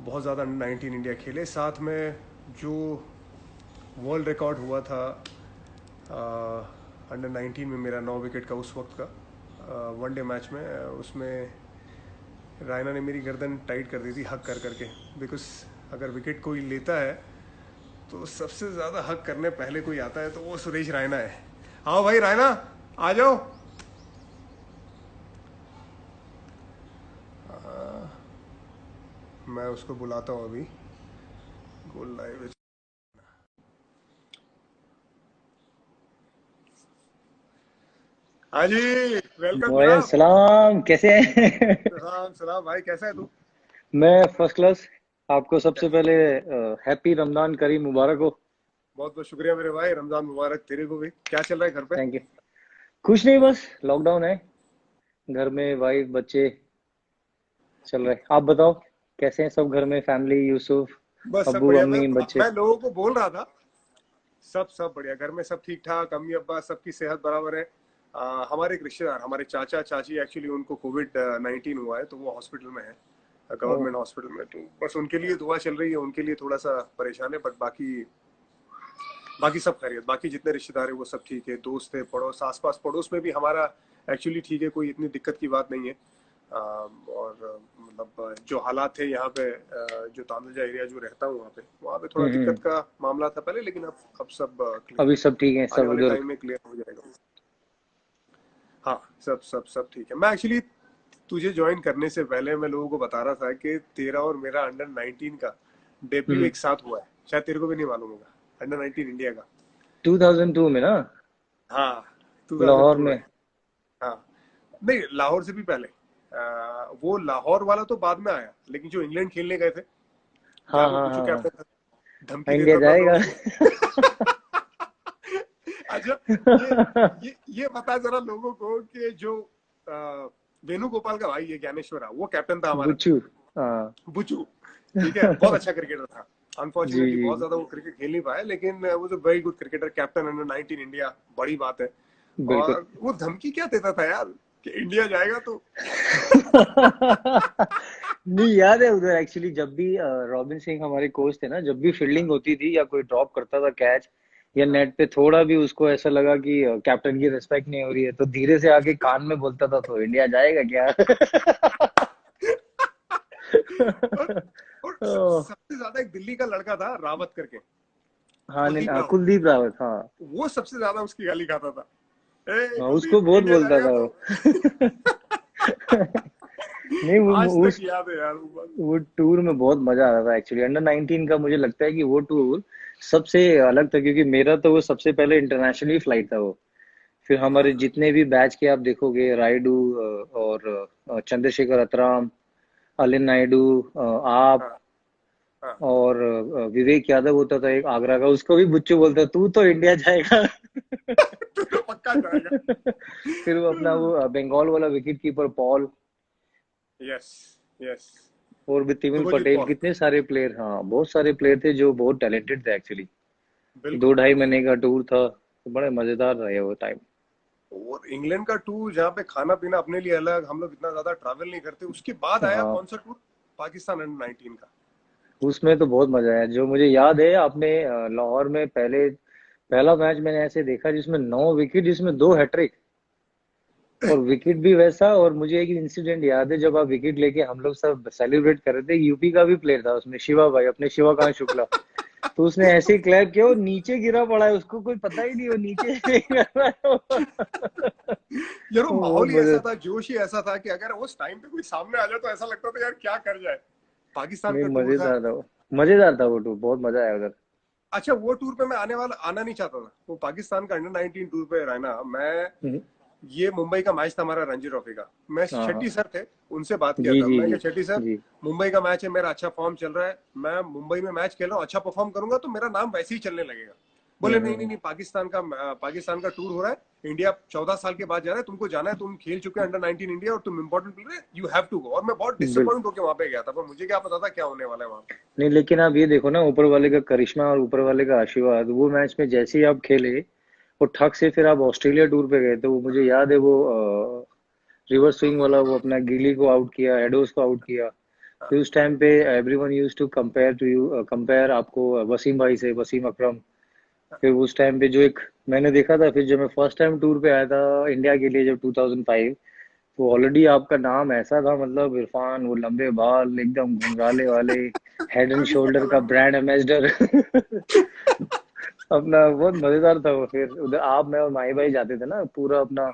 बहुत ज़्यादा under 19 India खेले, साथ में जो वर्ल्ड रिकॉर्ड हुआ था अंडर 19 में मेरा 9 विकेट का उस वक्त का वनडे मैच में, उसमें रायना ने मेरी गर्दन टाइट कर दी थी हक कर करके। बिकॉज अगर विकेट कोई लेता है तो सबसे ज़्यादा हक करने पहले कोई आता है तो वो सुरेश रायना है। आओ भाई रायना, आ जाओ। मैं उसको बुलाता हूँ अभी। गोल लाइव। हाँ जी, वेलकम वालेकुम जनाब। सलाम, कैसे हैं? सलाम सलाम भाई, कैसा है तू? मैं फर्स्ट क्लास। आपको सबसे पहले हैप्पी रमजान करीम मुबारक हो। बहुत बहुत शुक्रिया मेरे भाई, रमजान मुबारक तेरे को भी। क्या चल रहा है घर पे? Thank you. कुछ नहीं, बस लॉकडाउन है। घर में वाइफ बच्चे चल रहे। आप बताओ, कैसे हैं सब घर में, फैमिली, यूसुफ, बस सब अब्बू बढ़िया। अम्मी बच्चे? मैं लोगों को बोल रहा था, सब बढ़िया, घर में सब ठीक ठाक, अम्मी अब्बा सबकी सेहत बराबर है। हमारे एक रिश्तेदार, हमारे चाचा चाची, एक्चुअली उनको कोविड 19 हुआ है तो वो हॉस्पिटल में है, ओह। गवर्नमेंट हॉस्पिटल में। तो बस उनके लिए दुआ चल रही है, उनके लिए थोड़ा सा परेशान है, बट बाकी बाकी सब खैरियत। बाकी जितने रिश्तेदार है वो सब ठीक है, दोस्त है, पड़ोस, आसपास पड़ोस में भी हमारा एक्चुअली ठीक है, कोई इतनी दिक्कत की बात नहीं है। और मतलब जो हालात थे यहाँ पे, जो तांदलजा एरिया जो रहता हूँ वहाँ पे थोड़ा हम्म। दिक्कत का मामला था पहले, लेकिन अब सब क्लियर अभी है। सब ठीक है आने सब वाले उधर? टाइम में क्लियर हो जाएगा। हाँ, सब ठीक है। मैं एक्चुअली तुझे ज्वाइन करने से पहले मैं लोगों को बता रहा था कि तेरा और मेरा अंडर 19 का डेब्यू हम्म। एक साथ हुआ है, शायद तेरे को भी नहीं मालूम होगा, अंडर 19 इंडिया का। 2002 में ना? हाँ, लाहौर 2002 में। में। हाँ, नहीं लाहौर से भी पहले। वो लाहौर वाला तो बाद में आया, लेकिन जो इंग्लैंड खेलने गए थे, हाँ जहाँ पे हाँ बुचू हाँ हाँ। कैप्टन था, धमकी इंडिया देता था जाएगा। लोगों को। अच्छा, ये ये बता जरा लोगों को कि जो वेणुगोपाल का भाई है ज्ञानेश्वरा, वो कैप्टन था हमारा, बुच्चू। हाँ। बुचू। ठीक है, बहुत अच्छा क्रिकेटर था। जी अनफॉर्चुनेटली जी बहुत जी। ज्यादा वो क्रिकेट खेल नहीं पाया, लेकिन वो जो very good cricketer, captain under 19 India, बड़ी बात है। बिल्कुल। और वो धमकी क्या देता था यार, कि इंडिया जाएगा तो। नहीं, याद है उधर एक्चुअली जब भी रॉबिन सिंह हमारे कोच थे ना, जब भी फील्डिंग होती थी या कोई ड्रॉप करता था कैच या हाँ, नेट पे थोड़ा भी उसको ऐसा लगा कि कैप्टन की रिस्पेक्ट नहीं हो रही है, तो धीरे से आके कान में बोलता था, तो इंडिया जाएगा क्या? और, और ओह, सबसे ज्यादा एक दिल्ली का लड़का था रावत करके, हाँ नहीं, कुलदीप रावत। कुलदीप रावत, हाँ। वो सबसे ज्यादा उसकी गाली खाता था। ए हाँ, उसको कुलदीप, बहुत इंडिया बोलता जाएगा था तो। वो। नहीं, आज तक याद है यार वो बात। वो टूर में बहुत मजा आ रहा था एक्चुअली। अंडर 19 का मुझे लगता है कि वो टूर सबसे अलग था, क्योंकि मेरा तो वो सबसे पहले इंटरनेशनली फ्लाइट था वो। फिर हमारे हाँ जितने भी बैच के आप देखोगे, रायडू और चंद्रशेखर अतराम, अलिन नायडू, आप हाँ हाँ। और विवेक यादव होता था एक आगरा का, उसको भी बुच्चू बोलता, तू तो इंडिया जाएगा। तू तो पक्का जाएगा। फिर वो अपना वो बंगाल वाला wicket keeper Paul, yes yes. और भी तिमिल शुभजीत पटेल, पॉल। कितने सारे प्लेयर, हाँ बहुत सारे प्लेयर थे जो बहुत टैलेंटेड थे एक्चुअली। दो बिल्कुल ढाई बिल्कुल। महीने का टूर था, तो बड़े मजेदार रहे वो टाइम। और इंग्लैंड का टूर, जहाँ पे खाना पीना अपने लिए अलग, हम लोग इतना ज्यादा ट्रैवल नहीं करते, उसके बाद आया हाँ, कौन सा टूर? पाकिस्तान अंडर 19 का। उसमें तो बहुत मजा आया। जो मुझे याद है, आपने लाहौर में पहला मैच मैंने ऐसे देखा जिसमें 9 विकेट, जिसमें 2 हैट्रिक, और विकेट भी वैसा। और मुझे एक इंसिडेंट याद है, जब आप विकेट लेके हम लोग सब सेलिब्रेट कर रहे थे, यूपी का भी प्लेयर था उसमें, शिवा भाई, अपने शिवाकांत शुक्ला। तो उसने ऐसे ही क्लैप किया, वो नीचे गिरा पड़ा है, उसको कोई पता ही नहीं वो नीचे कर रहा है। यार वो वो माहौल बहुत ही मजे। ऐसा था, जोश ही ऐसा था कि अगर उस टाइम पे कोई सामने आ जाए तो ऐसा लगता था यार क्या कर जाए। पाकिस्तान नहीं, का टूर था। मजेदार था वो। मजेदार था वो टूर, बहुत मजा आया उधर। अच्छा, वो टूर पे मैं आना नहीं चाहता था, वो पाकिस्तान का अंडर 19 टूर पे रहना। मैं, हम्म। ये मुंबई का मैच था हमारा रणजी ट्रॉफी का। मैं, हाँ शेट्टी हाँ। सर थे, उनसे बात किया जी था। जी मैं जी क्या, शेट्टी सर, जी। मुंबई का मैच है, मेरा अच्छा फॉर्म चल रहा है, मैं मुंबई में मैच खेल रहा हूँ, अच्छा परफॉर्म करूंगा तो मेरा नाम वैसे ही चलने लगेगा। बोले नहीं नहीं हम्म। नहीं, पाकिस्तान का टूर हो रहा है, इंडिया 14 साल के बाद जा रहा है, तुमको जाना है, तुम खेल चुके हैं अंडर 19 इंडिया और तुम important player, you have to go. और मैं बहुत बिल्कुल। डिसअपॉइंट होकर वहां पे गया था, पर मुझे क्या पता था क्या होने वाला है वहां पे। नहीं, लेकिन आप ये देखो ना, ऊपर वाले का करिश्मा और ऊपर वाले का आशीर्वाद, वो मैच में जैसे ही आप खेले और ठक से फिर आप ऑस्ट्रेलिया टूर पे गए, तो वो मुझे याद है वो रिवर्स स्विंग वाला, वो अपना गिली को आउट किया, एडोस को आउट किया। फिर उस टाइम पे एवरीवन यूज्ड टू कंपेयर आपको वसीम भाई से, वसीम अकरम। फिर उस टाइम पे जो एक मैंने देखा था, फिर जब मैं फर्स्ट टाइम टूर पे आया था इंडिया के लिए जब 2005, तो ऑलरेडी आपका नाम ऐसा था, मतलब इरफान, वो लंबे बाल एकदम घुंघराले वाले, हेड एंड काफी शोल्डर पता का लग गया। Brand ambassador. अपना बहुत मजेदार था वो। फिर उधर आप, मैं और माही भाई जाते थे ना, पूरा अपना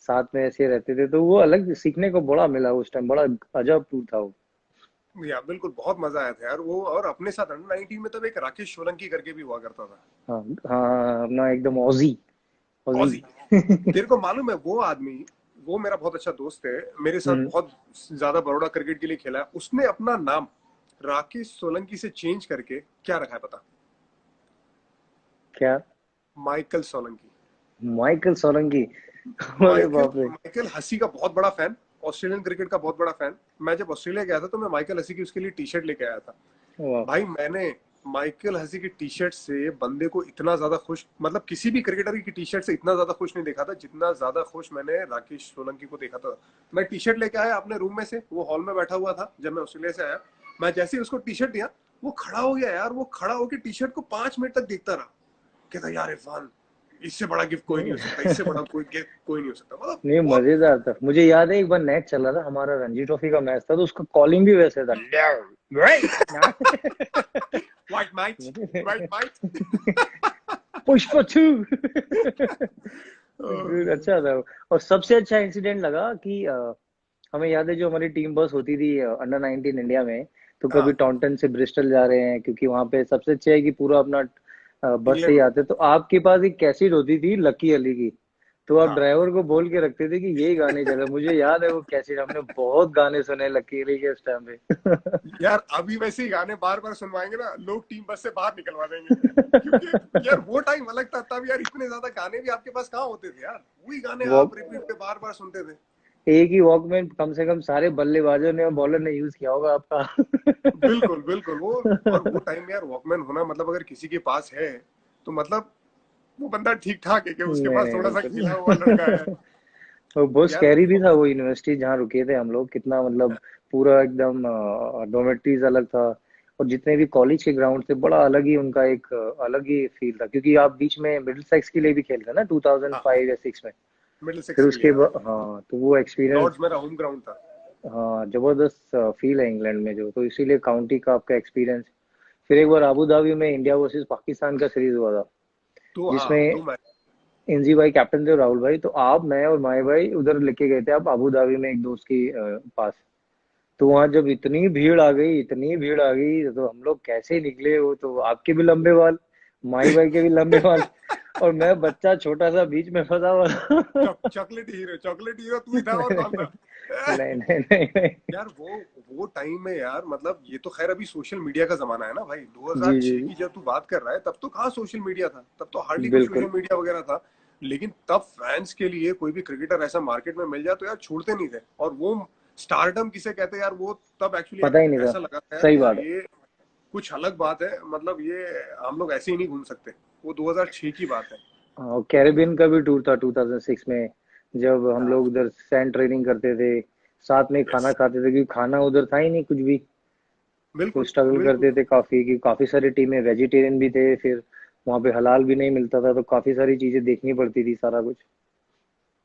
साथ में ऐसे रहते थे, तो वो अलग सीखने को बड़ा मिला उस टाइम, बड़ा अजब टूर था वो। या बिल्कुल बहुत मजा आया था यार वो। और अपने साथ अंडर 19 में तब एक राकेश सोलंकी करके भी हुआ करता था। हाँ हाँ, अपना एकदम ऑजी, ऑजी। ऑजी। तेरे को मालूम है वो आदमी, वो मेरा बहुत अच्छा दोस्त है, मेरे साथ हम्म। बहुत ज्यादा बड़ौदा क्रिकेट के लिए खेला है। उसने अपना नाम राकेश सोलंकी से चेंज करके क्या रखा है पता? क्या? माइकल सोलंकी। माइकल सोलंकी। अरे माइकल बाप रे। माइकल हसी का बहुत बड़ा फैन, ऑस्ट्रेलियन क्रिकेट का बहुत बड़ा फैन। मैं जब ऑस्ट्रेलिया गया था तो मैं माइकल हसी की उसके लिए टी शर्ट लेके आया था। वाह। भाई मैंने माइकल हसी की टी शर्ट से बंदे को इतना ज्यादा खुश, मतलब किसी भी क्रिकेटर की टी शर्ट से इतना ज्यादा खुश नहीं देखा था जितना ज्यादा खुश मैंने राकेश सोलंकी को देखा था। मैं टी शर्ट लेके आया अपने रूम में से, वो हॉल में बैठा हुआ था जब मैं ऑस्ट्रेलिया से आया। मैं जैसे ही उसको टी शर्ट दिया, वो खड़ा हो गया यार। वो खड़ा होकर टी शर्ट को 5 मिनट तक देखता रहा। कहता यार इरफान, इससे बड़ा गिफ्ट कोई नहीं हो सकता, इससे बड़ा कोई गिफ्ट कोई नहीं हो सकता। मतलब नहीं, बहुत मजेदार था। मुझे याद है एक बार मैच चल रहा था हमारा, रणजी ट्रॉफी का मैच था, तो उसका कॉलिंग भी वैसे था। White might, white might. Pushpa 2। Dude, अच्छा था वो। और सबसे अच्छा इंसिडेंट लगा कि हमें याद है जो हमारी टीम बस होती थी अंडर 19 इंडिया में, तो कभी हाँ, टॉन्टन से ब्रिस्टल जा रहे हैं, क्योंकि वहां पे सबसे अच्छा है कि पूरा अपना बस से इंग्लैंड ही में। आते, तो आपके पास एक कैसेट होती थी लकी अली की, तो आप हाँ ड्राइवर को बोल के रखते थे कि यही गाने चले। मुझे याद है वो कैसेट, हमने बहुत गाने सुने लकी अली के उस टाइम पे। यार, अभी वैसे ही गाने बार बार सुनवाएंगे ना, लोग टीम बस से बाहर निकलवा देंगे। क्योंकि यार वो टाइम अलग था। तब यार इतने ज्यादा गाने भी आपके पास कहाँ होते थे यार। वही गाने वो आप रिपीट पे बार बार सुनते थे। एक ही वॉकमैन कम से कम सारे बल्लेबाजों ने और बॉलर ने यूज किया होगा आपका। बिल्कुल बिल्कुल वो। और वो टाइम में यार वॉकमैन होना मतलब अगर किसी के पास है तो मतलब वो बंदा ठीक ठाक है कि उसके नहीं पास नहीं, थोड़ा सा बिल्कुल। खेला हुआ लड़का है। वो बहुत यार स्कैरी भी था वो यूनिवर्सिटी जहाँ रुके थे हम लोग, कितना मतलब पूरा एकदम डोमेट्रीज अलग था, और जितने भी कॉलेज के ग्राउंड थे बड़ा अलग ही उनका एक अलग ही फील था, क्योंकि आप बीच में मिडिल सेक्स के लिए भी खेलते ना हाँ, 2005 या 6 में। मिडिल फिर सेक्स के लिए उसके हाँ। बाद हाँ, तो वो एक्सपीरियंस, लॉर्ड्स मेरा होम ग्राउंड था। हाँ जबरदस्त फील है इंग्लैंड में जो, तो इसीलिए काउंटी का आपका एक्सपीरियंस। फिर एक बार अबू धाबी में इंडिया वर्सेस पाकिस्तान का सीरीज हुआ था, तो हाँ, जिसमें दो मैच। इंजी भाई कैप्टन थे और राहुल भाई, तो आप, मैं और माए भाई उधर लेके गए थे आप अबू धाबी में एक दोस्त की पास। तो वहां जब इतनी भीड़ आ गई, इतनी भीड़ आ गई, तो हम लोग कैसे निकले, वो तो आपके भी लंबे बाल, माई भाई के भी लंबे बाल, और मैं बच्चा छोटा सा बीच में फंसा हुआ था। चॉकलेट हीरो तू ही था और कौन था? नहीं नहीं नहीं नहीं। यार वो टाइम में यार, मतलब ये तो खैर अभी सोशल मीडिया का जमाना है ना भाई। जी जी 2006 की जब तू बात कर रहा है, तब तो कहाँ सोशल मीडिया था, तब तो हार्डली कोई बिल्कुल। सोशल मीडिया वगैरह था। लेकिन तब फैंस के लिए कोई भी क्रिकेटर ऐसा मार्केट में मिल जाए तो यार छोड़ते नहीं थे। और वो स्टारडम किसे कहते हैं यार, वो तब एक्चुअली पता ही नहीं था। ऐसा लगा था यार सही कि यार बात है। ये कुछ अलग बात है। मतलब ये हम लोग ऐसे ही नहीं घूम सकते। वो 2006 की बात है। हाँ, कैरेबियन का भी टूर था 2006 में, जब हम हाँ, लोग उधर सैंड ट्रेनिंग करते थे, साथ में यस, खाना खाते थे, क्योंकि खाना उधर था ही नहीं कुछ भी। तो बिल्कुल स्ट्रगल बिल्कुल। करते थे काफी, कि काफी सारी टीमें वेजिटेरियन भी थे, फिर वहां पे हलाल भी नहीं मिलता था, तो काफी सारी चीजें देखनी पड़ती थी, सारा कुछ।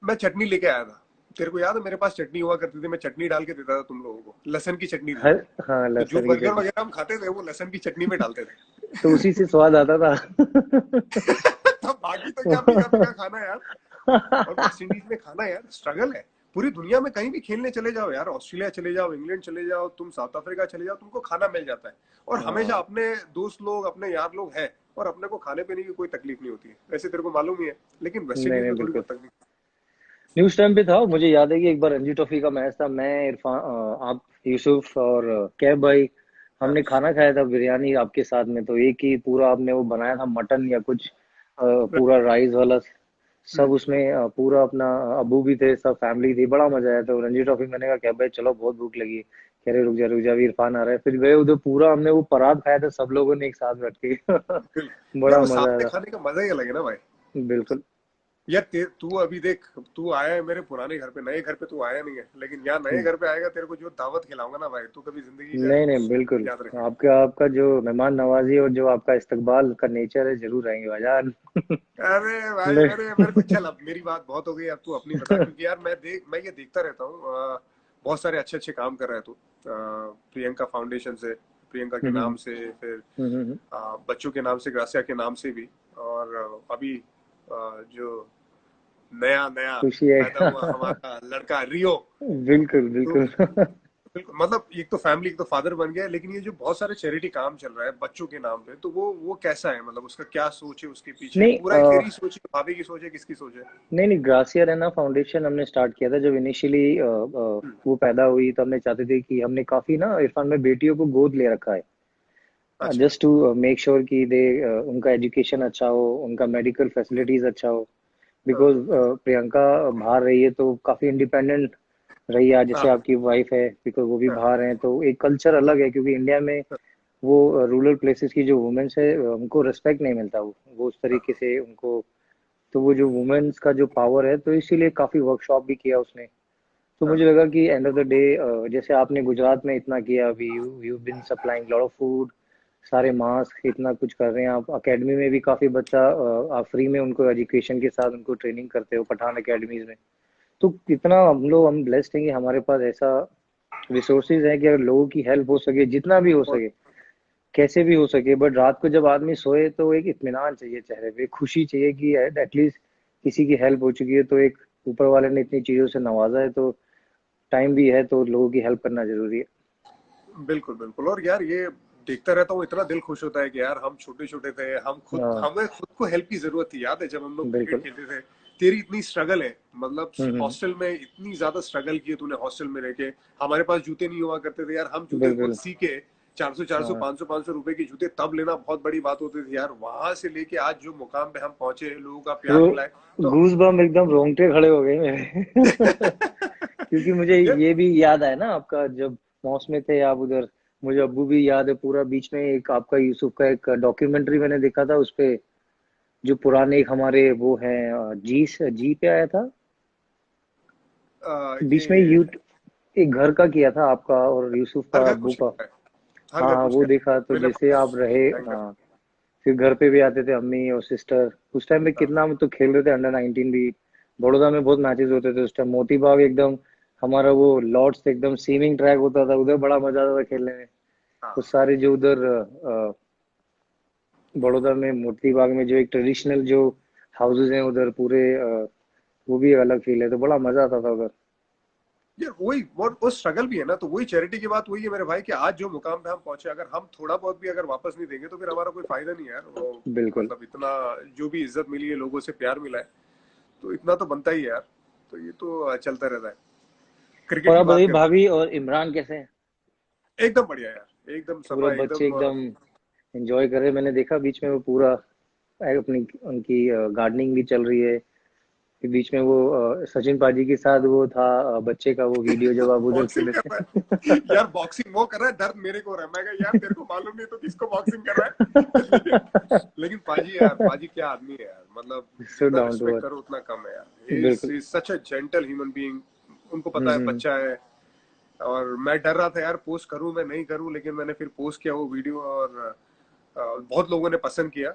मैं चटनी लेके आया था। तेरे को याद है मेरे पास चटनी हुआ करती थी, मैं चटनी डाल के देता था तुम लोगों को। लहसुन की चटनी थी हर वो। हाँ, तो जो लहसुन की बर्गर चटनी। वगैरह हम खाते थे वो लहसुन की चटनी में डालते तो थे। उसी से स्वाद आता था। तो बाकी तो क्या फीका फीका खाना यार। और वेस्ट इंडीज में खाना यार स्ट्रगल है। पूरी दुनिया में कहीं भी खेलने चले जाओ यार, ऑस्ट्रेलिया चले जाओ, इंग्लैंड चले जाओ, तुम साउथ अफ्रीका चले जाओ, तुमको खाना मिल जाता है। और हमेशा हाँ, अपने दोस्त लोग, अपने यार लोग हैं। और अपने को खाने पीने की कोई तकलीफ नहीं होती है, वैसे तेरे को मालूम ही है। लेकिन वेस्ट नहीं इंडीज नहीं, में थोड़ी बिल्कुल। बहुत तकलीफ। न्यूज टाइम पे था, मुझे याद है कि एक बार रणजी ट्रॉफी का मैच था, मैं, इरफान, आप, यूसुफ और कैब भाई, हाँ हमने खाना खाया था बिरयानी आपके साथ में, तो एक ही पूरा आपने वो बनाया था मटन या कुछ, पूरा राइस वाला, सब उसमें पूरा अपना, अबू भी थे, सब फैमिली थी, बड़ा मजा आया था रणजी ट्रॉफी। मैंने कहा क्या भाई चलो, बहुत भूख लगी है। कह रहे रुक जा अभी इरफान आ रहा है, फिर गए उधर, पूरा हमने वो परात खाया था सब लोगों ने एक साथ बैठ के। बिल्कुल यार, बड़ा वो मजा साथ आया में था। खाने का मजा ही अलग है ना भाई। बिल्कुल। यार तू अभी देख, तू आया है मेरे पुराने घर पे, नए घर पे तू आया नहीं है, लेकिन यहाँ नए घर पे आएगा, तेरे को जो दावत खिलाऊंगा ना भाई, तू कभी जिंदगी का नहीं नहीं, बिल्कुल। याद रखेगा। आपका आपका जो मेहमान नवाजी और जो आपका इस्तकबाल का नेचर है, जरूर आएंगे बाजार। अरे भाई, ले- मेरे मेरे को चल, अब मेरी बात बहुत हो गई, अब तू अपनी बता, क्योंकि यार मैं ये देखता रहता हूँ, बहुत सारे अच्छे अच्छे काम कर रहा है तू, प्रियंका फाउंडेशन से, प्रियंका के नाम हम्म, से, फिर हम्म। बच्चों के नाम से, ग्रासिया के नाम से भी, और अभी जो नया नया खुशी है। पैदा हुआ हमारा लड़का रियो, बिल्कुल तो बिल्कुल। बिल्कुल, मतलब एक तो फैमिली, एक तो फादर बन गया है, लेकिन ये जो बहुत सारे चैरिटी काम चल रहा है बच्चों के नाम पे, तो वो कैसा है, मतलब उसका क्या सोच है उसके पीछे, नहीं पूरा ही तेरी सोच है, भाभी की सोच है, किसकी सोच है? नहीं नहीं, ग्रासिया रहना फाउंडेशन हमने स्टार्ट किया था जब इनिशियली हम्म, वो पैदा हुई, तो हमने चाहते थे कि हमने काफी ना इरफान में बेटियों को गोद ले रखा है, अच्छा। जस्ट टू मेक श्योर कि दे उनका एजुकेशन अच्छा हो, उनका मेडिकल फैसिलिटीज अच्छा हो। हाँ बिकॉज प्रियंका बाहर रही है तो काफी इंडिपेंडेंट रही है, जैसे हाँ आपकी वाइफ है, बिकॉज वो भी हाँ बाहर हैं, तो एक कल्चर अलग है, क्योंकि इंडिया में वो रूरल प्लेसेस की जो वुमेन्स है उनको रिस्पेक्ट नहीं मिलता, वो उस हाँ तरीके से उनको, तो वो जो वुमेन्स का जो पावर है, तो इसीलिए काफी वर्कशॉप भी किया उसने। तो हाँ मुझे लगा कि एंड ऑफ द डे, जैसे आपने गुजरात में इतना किया, अभी you been supplying lot of food, सारे मास्क, इतना कुछ कर रहे हैं आप, एकेडमी में भी काफी बच्चा, आप फ्री में उनको एजुकेशन के साथ उनको ट्रेनिंग करते हो पठान एकेडमीज में। तो कितना हम ब्लेस्ड हैं कि हमारे पास ऐसा रिसोर्सेज है कि अगर लोगों की हेल्प हो सके, जितना भी हो बहुत। सके, कैसे भी हो सके, बट रात को जब आदमी सोए तो एक इत्मीनान चाहिए चेहरे पे, खुशी चाहिए कि एटलीस्ट किसी की हेल्प हो चुकी है, तो एक ऊपर वाले ने इतनी चीजों से नवाजा है, तो टाइम भी है तो लोगों की हेल्प करना जरूरी है। बिल्कुल बिल्कुल, और यार ये देखता रहता हूँ, इतना दिल खुश होता है कि यार हम छोटे छोटे थे, हाँ, हमें खुद को हेल्प की जरूरत थी, याद है जब हम लोग क्रिकेट बिल्कुल। खेलते थे, तेरी इतनी स्ट्रगल है, मतलब हम्म, हॉस्टल में इतनी ज्यादा स्ट्रगल की है तूने हॉस्टल में रह के, हमारे पास जूते नहीं हुआ करते थे यार, हम जूते खुद बिल्कुल। सीखे, 400 400 हाँ, 500 500 रुपए के जूते तब लेना बहुत बड़ी बात होती थी यार, वहां से लेके आज जो मुकाम पे हम पहुंचे, लोगों का प्यार वो मिला है, तो गूज बम एकदम रोंगटे खड़े हो गए मेरे। क्योंकि मुझे यार ये भी याद है ना आपका, जब मॉस में थे आप उधर, मुझे अब्बू भी याद है पूरा, बीच में एक आपका यूसुफ का एक डॉक्यूमेंट्री मैंने देखा था उस पे, जो पुराने एक हमारे वो हैं, जी जी पे आया था, बीच में ये एक घर का किया था आपका और यूसुफ हर का, घर अब्बू कुछ का। कहता है, हर हाँ घर हाँ, कुछ वो कहता देखा, तो है, मैंने जैसे आप रहे। भयंकर। हाँ, फिर घर पे भी आते थे अम्मी और सिस्टर, उस टाइम में हाँ कितना हम तो खेल रहे थे, अंडर 19 भी, बड़ौदा में बहुत मैचेस होते थे उस टाइम, मोती बाग एकदम, हमारा वो लॉर्ड्स एकदम सीमिंग ट्रैक होता था उधर, बड़ा मजा आता था खेलने में। तो हाँ सारे जो उधर बड़ौदा में मोती बाग में जो एक ट्रेडिशनल जो हाउसेज हैं उधर पूरे, वो भी एक अलग फील है, तो बड़ा मजा आता था उधर। यार वही, वो स्ट्रगल भी है ना, तो वही चैरिटी की बात वही है मेरे भाई, कि आज जो मुकाम पे हम पहुंचे, अगर हम थोड़ा बहुत भी अगर वापस नहीं देंगे तो फिर हमारा कोई फायदा नहीं है यार, वो बिल्कुल। मतलब इतना जो भी इज्जत मिली है, लोगों से प्यार मिला है, तो इतना तो बनता ही है यार, तो ये तो चलता रहता है। क्रिकेट और की आप बात बताइए, करते भाभी और इमरान कैसे हैं? हैं, एकदम बढ़िया यार, एकदम पूरे सफा, बच्चे एकदम एकदम एंजॉय कर रहे हैं, मैंने देखा बीच में वो पूरा अपनी उनकी गार्डनिंग भी चल रही है। फिर बीच में वो सचिन पाजी के साथ वो था, बच्चे का वो वीडियो जब आप उधर बॉक्सिंग खेले कर रहा है थे। यार, बॉक्सिंग वो कर रहा है, दर्द मेरे को हो रहा है, मैं कहा यार तेरे को मालूम नहीं तो किसको बॉक्सिंग कर रहा है। लेकिन पाजी यार, पाजी क्या आदमी है यार, मतलब सो जितना डाउन टू रिस्पेक्ट अर्थ। करो उतना कम है यार, बिल्कुल। Is such a gentle human being, उनको पता है हम्म। बच्चा है। और मैं डर रहा था यार, पोस्ट करूं मैं नहीं करूं, लेकिन मैंने फिर पोस्ट किया वो वीडियो, और बहुत लोगों ने पसंद किया,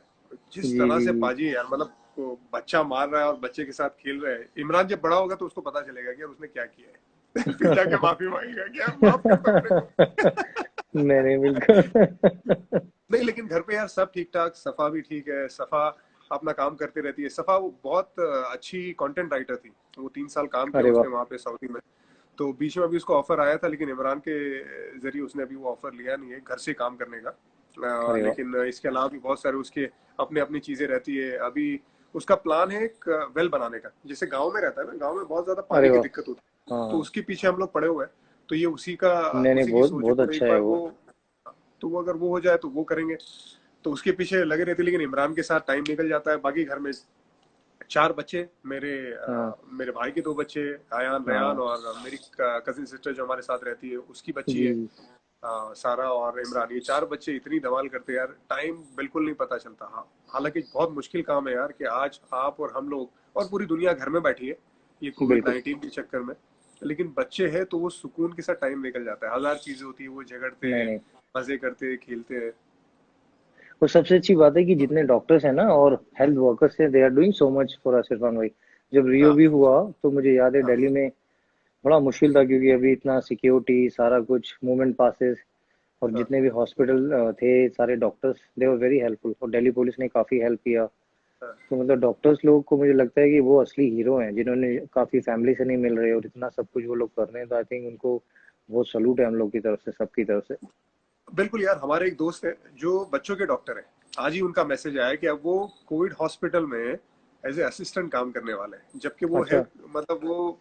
जिस जी तरह जी से जी। पाजी यार, मतलब वो बच्चा मार रहा है और बच्चे के साथ खेल रहा है, इमरान जब बड़ा होगा तो उसको पता चलेगा कि यार उसने क्या किया है। फिर जाके माफी मांगेगा कि यार माफ कर दो मेरे को। नहीं नहीं, बिल्कुल। नहीं, लेकिन घर पे यार सब ठीक ठाक, सफा भी ठीक है, सफा अपना काम करती रहती है, सफा वो बहुत अच्छी कंटेंट राइटर थी, वो 3 साल काम किया अरे वाह। उसने वहां पे सऊदी में, तो बीच में अभी उसको ऑफर आया था, लेकिन इमरान के जरिए उसने अभी वो ऑफर लिया नहीं है घर से काम करने का, अरे वाह। लेकिन इसके अलावा भी बहुत सारे उसके अपने अपनी चीजें रहती है अभी। उसका प्लान है एक वेल बनाने का, जैसे गांव में रहता है ना, गांव में बहुत ज्यादा अरे पानी की वाह। दिक्कत होती है, हाँ तो हाँ। उसके पीछे हम लोग पड़े हुए हैं, तो ये नहीं नहीं, उसी की बहुत सोच है, बहुत तो एक अच्छा है बार वो। वो, तो वो अगर वो हो जाए तो वो करेंगे, तो उसके पीछे लगे रहते, लेकिन इमरान के साथ टाइम निकल जाता है। बाकी घर में 4 बच्चे, हाँ मेरे भाई के 2 बच्चे, आयान रयान, हाँ। और मेरी कजिन सिस्टर जो हमारे साथ रहती है उसकी बच्ची जी है, जी। सारा और इमरान, ये 4 बच्चे इतनी धमाल करते हैं यार, टाइम बिल्कुल नहीं पता चलता। हाँ, हालांकि बहुत मुश्किल काम है यार, कि आज आप और हम लोग और पूरी दुनिया घर में बैठी है ये कोविड बिल्कुल। 19 के चक्कर में। लेकिन बच्चे हैं तो वो सुकून के साथ टाइम निकल जाता है, हजार चीजें होती है, वो झगड़ते नहीं हैं, नहीं, मजे करते हैं, खेलते हैं। और सबसे अच्छी बात है कि जितने डॉक्टर्स हैं ना और हेल्थ वर्कर्स हैं, they are doing so much for us Irfan भाई। जब रियो हाँ भी हुआ तो मुझे याद है हाँ दिल्ली में बड़ा मुश्किल था, क्योंकि अभी इतना सिक्योरिटी सारा कुछ मूवमेंट पासेस, और हाँ जितने भी हॉस्पिटल थे सारे doctors they were very helpful, और दिल्ली पुलिस ने काफी हेल्प किया। हाँ। तो मतलब डॉक्टर्स लोग को मुझे लगता है कि वो असली हीरो हैं, जिन्होंने काफी फैमिली से नहीं मिल रहे और इतना सब कुछ वो लोग कर रहे हैं, तो आई थिंक उनको बहुत सलूट है हम लोग की तरफ से, सबकी तरफ से। बिल्कुल यार, हमारे एक दोस्त है जो बच्चों के डॉक्टर है। आज ही उनका मैसेज आया कि अब वो कोविड हॉस्पिटल में एज ए असिस्टेंट काम करने वाले हैं, जबकि वो है अच्छा। मतलब वो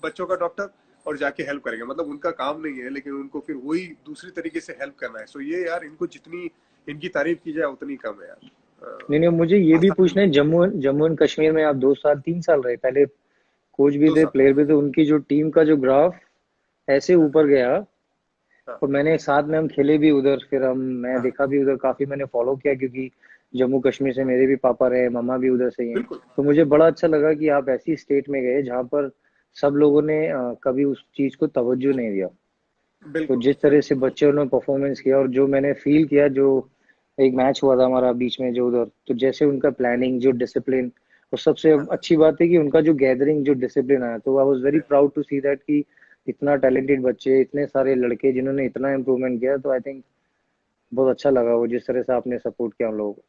बच्चों का डॉक्टर और जाके हेल्प करेंगे। मतलब उनका काम नहीं है, लेकिन उनको फिर वही दूसरी तरीके से हेल्प करना है। सो ये यार, इनको जितनी इनकी तारीफ की जाए उतनी कम है यार। नहीं नहीं, मुझे ये भी आसानी पूछना लोग है, जम्मू जम्मू एंड कश्मीर में आप 2 साल 3 साल रहे, पहले कोच भी दो थे साल प्लेयर भी थे, उनकी जो टीम का जो ग्राफ ऐसे हाँ ऊपर गया। हाँ और मैंने साथ में हम खेले भी उधर, फिर हम मैं हाँ, देखा भी उधर, काफी मैंने फॉलो किया, क्योंकि जम्मू कश्मीर से मेरे भी पापा रहे, मम्मा भी उधर से ही हैं। बिल्कुल तो मुझे बड़ा अच्छा लगा कि आप ऐसी स्टेट में गए जहाँ पर सब लोगों ने कभी उस चीज को तवज्जो नहीं दिया। तो बिल्कुल जिस तरह बिल्कुल। से बच्चों ने परफॉर्मेंस किया, और जो मैंने फील किया, जो एक मैच हुआ था हमारा बीच में जो उधर, तो जैसे उनका प्लानिंग, जो डिसिप्लिन, और सबसे हाँ अच्छी बात है कि उनका जो गैदरिंग, जो डिसिप्लिन आया, तो I was very proud to see that कि इतना टैलेंटेड बच्चे, इतने सारे लड़के जिन्होंने इतना इम्प्रूवमेंट किया, तो आई थिंक बहुत अच्छा लगा वो जिस तरह से आपने सपोर्ट किया हम लोगों को।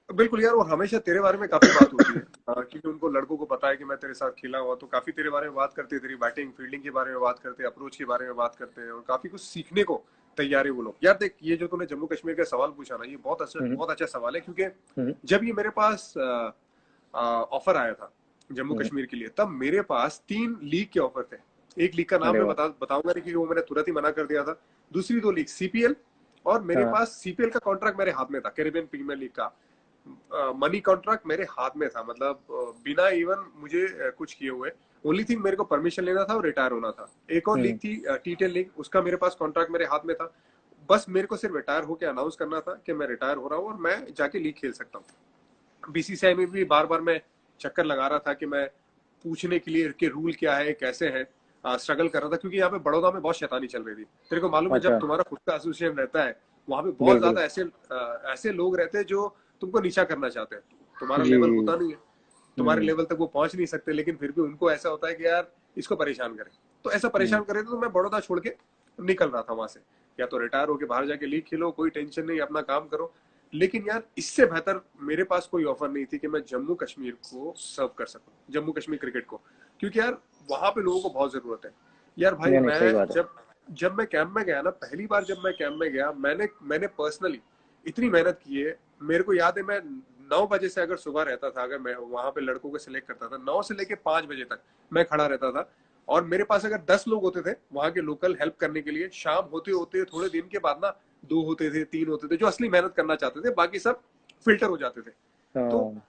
बिल्कुल यार, और हमेशा तेरे बारे में काफी बात होती है। क्योंकि उनको लड़कों को पता है कि मैं तेरे साथ खेला हुआ, तो काफी तेरे बारे में बात करते हैं, तेरी बैटिंग फील्डिंग के बारे में बात करते हैं, अप्रोच के बारे में बात करते हैं, और काफी कुछ सीखने को तैयार है वो लोग। यार देख, ये जो तूने जम्मू कश्मीर का सवाल पूछा ना, ये हम्म बहुत अच्छा सवाल है। क्योंकि हम्म। जब ये मेरे पास ऑफर आया था जम्मू हम्म। कश्मीर के लिए, तब मेरे पास 3 लीग के ऑफर थे। एक लीग का नाम अरे मैं वाह। बताऊंगा नहीं, क्योंकि वो मैंने तुरंत ही मना कर दिया था। दूसरी 2 लीग सीपीएल, और मेरे हाँ। पास सीपीएल का कॉन्ट्रैक्ट मेरे हाथ में था, कैरेबियन प्रीमियर लीग का मनी कॉन्ट्रैक्ट मेरे हाथ में था। मतलब बिना इवन मुझे कुछ किए हुए। ओनली थिंग, मेरे को परमिशन लेना था और रिटायर होना था। एक और लीग हम्म थी टी10 लीग, उसका मेरे पास कॉन्ट्रैक्ट मेरे हाथ में था। बस मेरे को सिर्फ रिटायर होकर अनाउंस करना था कि मैं रिटायर हो रहा हूँ, और मैं जाके लीग खेल सकता हूँ। बीसीसीआई में भी बार बार मैं चक्कर लगा रहा था कि मैं पूछने के लिए कि रूल क्या है, कैसे है। स्ट्रगल कर रहा था, क्योंकि यहाँ पे बड़ौदा में बहुत शैतानी चल रही थी। तेरे को मालूम है, जब अच्छा। तुम्हारा खुद का एसोसिएशन रहता है, वहां पे बहुत बिल्कुल। ज्यादा ऐसे लोग रहते हैं जो तुमको नीचा करना चाहते हैं। तुम्हारा जी लेवल जी होता जी। नहीं है, तुम्हारे हम्म। लेवल तक वो पहुंच नहीं सकते, लेकिन फिर भी उनको ऐसा होता है कि यार इसको परेशान करें। तो ऐसा हम्म। परेशान करे तो मैं बड़ौदा छोड़ के निकल रहा था वहां से। या तो रिटायर होके बाहर जाके लीग खेलो, कोई टेंशन नहीं, अपना काम करो। लेकिन यार, इससे बेहतर मेरे पास कोई ऑफर नहीं थी कि मैं जम्मू कश्मीर को सर्व कर सकूं, जम्मू कश्मीर क्रिकेट को। क्योंकि यार, वहां पे लोगों को बहुत जरूरत है। यार भाई, नहीं नहीं, सही मैं बात है। जब जब मैं कैंप में गया ना, पहली बार जब मैं कैंप में गया, मैंने मैंने पर्सनली इतनी मेहनत की है। मेरे को याद है, मैं 9 बजे से अगर सुबह रहता था, अगर मैं वहां पे लड़कों को सिलेक्ट करता था, 9 से लेके 5 बजे तक मैं खड़ा रहता था। और मेरे पास अगर 10 लोग होते थे वहां के लोकल हेल्प करने के लिए, शाम होते होते थोड़े दिन के बाद ना 2 होते थे, 3 होते थे जो असली मेहनत करना चाहते थे, बाकी सब फिल्टर हो जाते थे। तो हाँ।